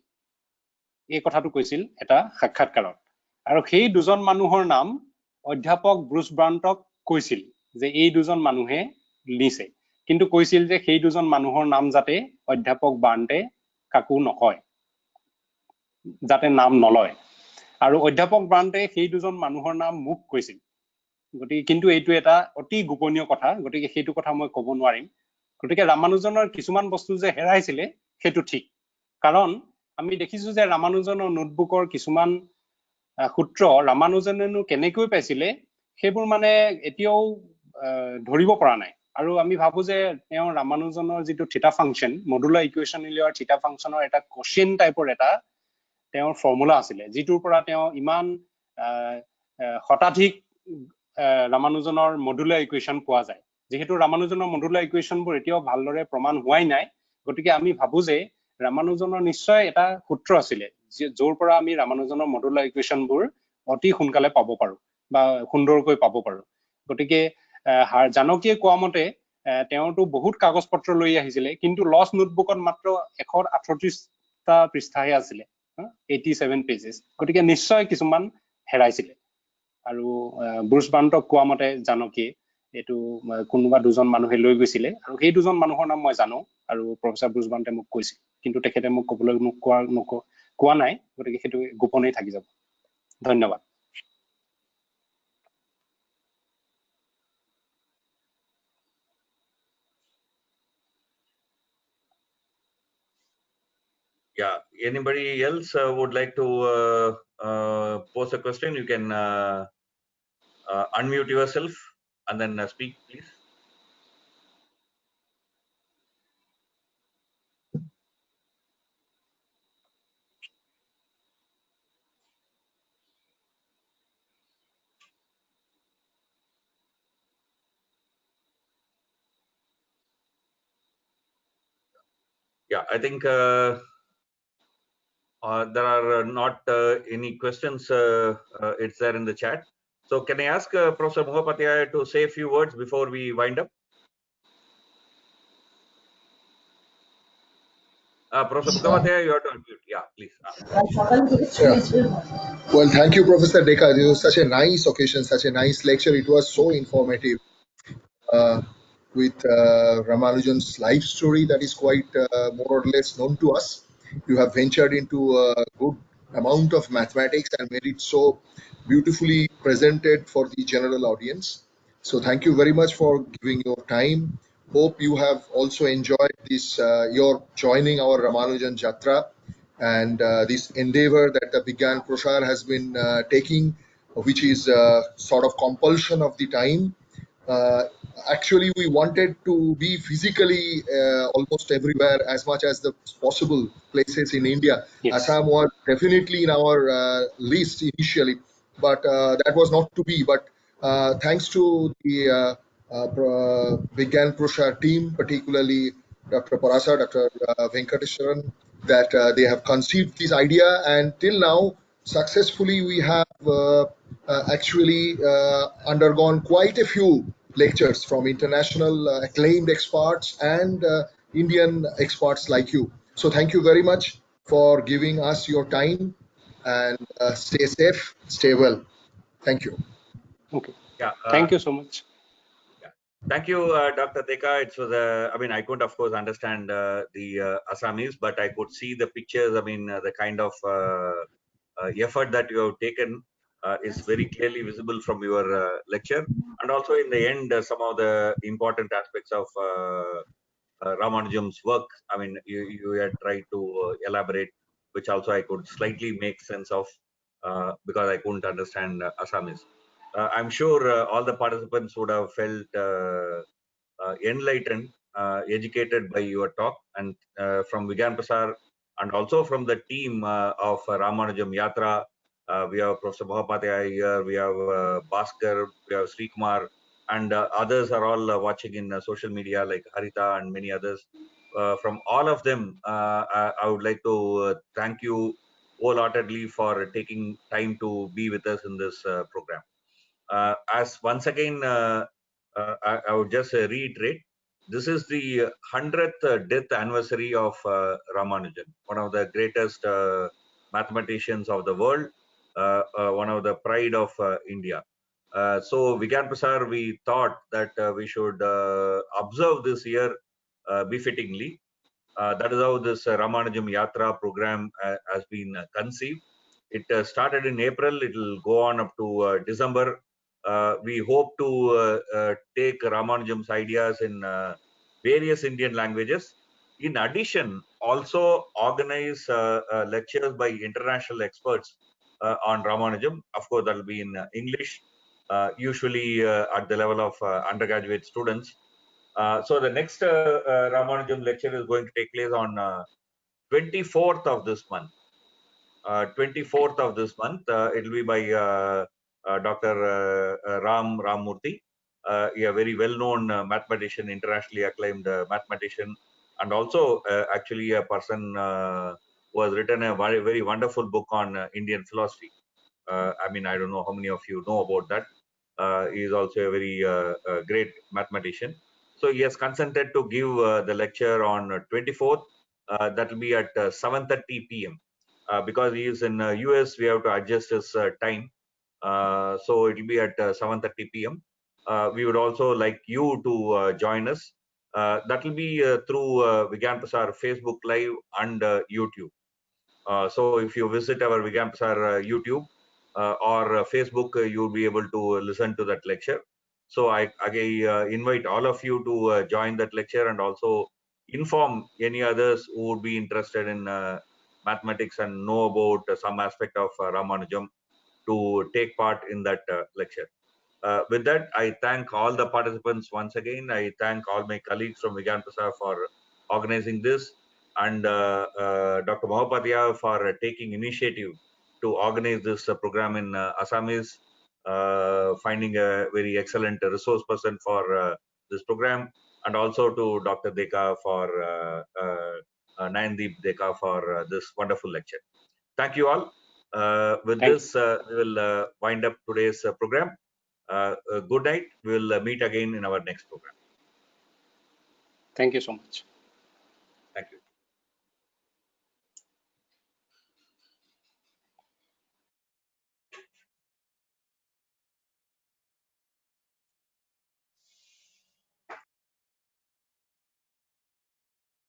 এই কথাটো কৈছিল এটা সাক্ষাৎকাৰত। আৰু সেই দুজন মানুহৰ নাম অধ্যাপক ব্ৰুচ বাৰ্ণ্টক কৈছিল যে এই দুজন মানুহে নিছে, কিন্তু কৈছিল যে সেই দুজন মানুহৰ নাম যাতে অধ্যাপক বাৰ্ণ্টে কাকো নকয়, যাতে নাম নলয়। আৰু অধ্যাপক বাৰ্ণ্টে সেই দুজন মানুহৰ নাম মোক কৈছিল, গতিকে কিন্তু এইটো এটা অতি গোপনীয় কথা, গতিকে সেইটো কথা মই ক'ব নোৱাৰিম। গতিকে ৰামানুজনৰ কিছুমান বস্তু যে হেৰাইছিলে সেইটো ঠিক, কাৰণ আমি দেখিছো যে ৰামানুজনৰ নোটবুকৰ কিছুমান সূত্ৰ ৰামানুজনেনো কেনেকৈ পাইছিলে সেইবোৰ মানে এতিয়াও ধৰিব পৰা নাই। আৰু আমি ভাবো যে তেওঁ ৰামানুজনৰ যিটো থিটা ফাংচন, মডুলাৰ ইকুৱেশ্যন উলিওৱাৰ থিটা ফাংচনৰ এটা কোশ্চেন টাইপৰ এটা তেওঁৰ ফৰ্মুলা আছিলে, যিটোৰ পৰা তেওঁ ইমান শতাধিক ৰামানুজনৰ মডুলাৰ ইকুৱেশ্যন পোৱা যায়। যিহেতু ৰামানুজনৰ মডুলাৰ ইকুৱেশ্যনবোৰ এতিয়াও ভালদৰে প্ৰমাণ হোৱাই নাই, গতিকে আমি ভাবো যে ৰামানুজনৰ নিশ্চয় এটা সূত্ৰ আছিলে য'ৰ পৰা আমি ৰামানুজনৰ মডুলাৰ ইকুৱেশ্যনবোৰ অতি সোনকালে পাব পাৰো বা সুন্দৰকৈ পাব পাৰো। গতিকে জানকীয়ে কোৱা মতে তেওঁতো বহুত কাগজ পত্ৰ লৈ আহিছিলে, কিন্তু লষ্ট নোটবুকত মাত্ৰ 138টা পৃষ্ঠাহে আছিলে, 87 পেজেছ। গতিকে নিশ্চয় কিছুমান হেৰাইছিলে। আৰু ব্ৰুচ বাৰ্ণ্টক কোৱা মতে জানকীয়ে এইটো কোনোবা দুজন মানুহে লৈ গৈছিলে, আৰু সেই দুজন মানুহৰ নাম মই জানো আৰু প্ৰফেচাৰ ব্ৰুচ বাৰ্ণ্টে মোক কৈছিল, কিন্তু তেখেতে মোক ক'বলৈ কোৱা নাই, গতিকে সেইটো গোপনেই থাকি যাব। ধন্যবাদ। Yeah, anybody else would like to pose a question? You can unmute yourself and then speak, please. Yeah, I think there are not any questions. It's there in the chat. So can I ask Professor Mohapatya to say a few words before we wind up? Professor Mohapatya, you have to unmute. Yeah, please. Yeah. Well, thank you, Professor Deka. This was such a nice occasion, such a nice lecture. It was so informative. With Ramanujan's life story that is quite more or less known to us. You have ventured into a good amount of mathematics and made it so beautifully presented for the general audience. So thank you very much for giving your time. Hope you have also enjoyed this, your joining our Ramanujan Jatra and this endeavor that the Vigyan Prashar has been taking, which is sort of compulsion of the time. Actually, we wanted to be physically almost everywhere as much as the possible places in India. Yes. Assam was definitely in our list initially, but that was not to be. But thanks to the Vigyan Prashar team, particularly Dr. Parasa, Dr. Venkateswaran, that they have conceived this idea, and till now successfully we have actually undergone quite a few lectures from international acclaimed experts and Indian experts like you. So thank you very much for giving us your time, and stay safe, stay well. Thank you. Okay. Yeah. Thank you so much. Thank you, Dr. Deka. It was I mean, I couldn't, of course, understand the Assamese, but I could see the pictures. I mean, the kind of effort that you have taken is very clearly visible from your lecture, and also in the end, some of the important aspects of Ramanujam's work. I mean, you had tried to elaborate, which also I could slightly make sense of because I couldn't understand Assamese. I'm sure all the participants would have felt enlightened, educated by your talk, and from Vigyan Prasar, and also from the team of Ramanujam Yatra. We have Professor Mohapatia here, we have Bhaskar, we have Sri Kumar, and others are all watching in social media like Harita and many others. From all of them, I would like to thank you wholeheartedly for taking time to be with us in this program. As once again, I would just reiterate, this is the 100th death anniversary of Ramanujan, one of the greatest mathematicians of the world, one of the pride of India. So Vigyan Prasar, we thought that we should observe this year befittingly. That is how this Ramanujam Yatra program has been conceived. It started in April. It will go on up to December. We hope to take Ramanujam's ideas in various Indian languages. In addition, also organize lectures by international experts on Ramanujam. Of course, that will be in English, usually at the level of undergraduate students. So the next Ramanujam lecture is going to take place on 24th of this month. 24th of this month. It will be by Dr. Ramurthy, a very well-known mathematician, internationally acclaimed mathematician, and also actually a person who has written a very, very wonderful book on Indian philosophy. I mean, I don't know how many of you know about that. He is also a very great mathematician. So he has consented to give the lecture on 24th. That will be at 7:30 p.m. Because he is in US, we have to adjust his time. So it will be at 7:30 p.m. We would also like you to join us. That will be through Vigyan Prasar Facebook Live and YouTube. So if you visit our Vigyan Prasar YouTube or Facebook, you'll be able to listen to that lecture. So I invite all of you to join that lecture and also inform any others who would be interested in mathematics and know about some aspect of Ramanujam to take part in that lecture. With that, I thank all the participants once again. I thank all my colleagues from Vigyan Prasar for organizing this, and Dr. Mohapatia for taking initiative to organize this program in Assamese, finding a very excellent resource person for this program, and also to Dr. Deka for Nayandeep Deka for this wonderful lecture. Thank you all. With this, we will wind up today's program. Good night. We will meet again in our next program. Thank you so much.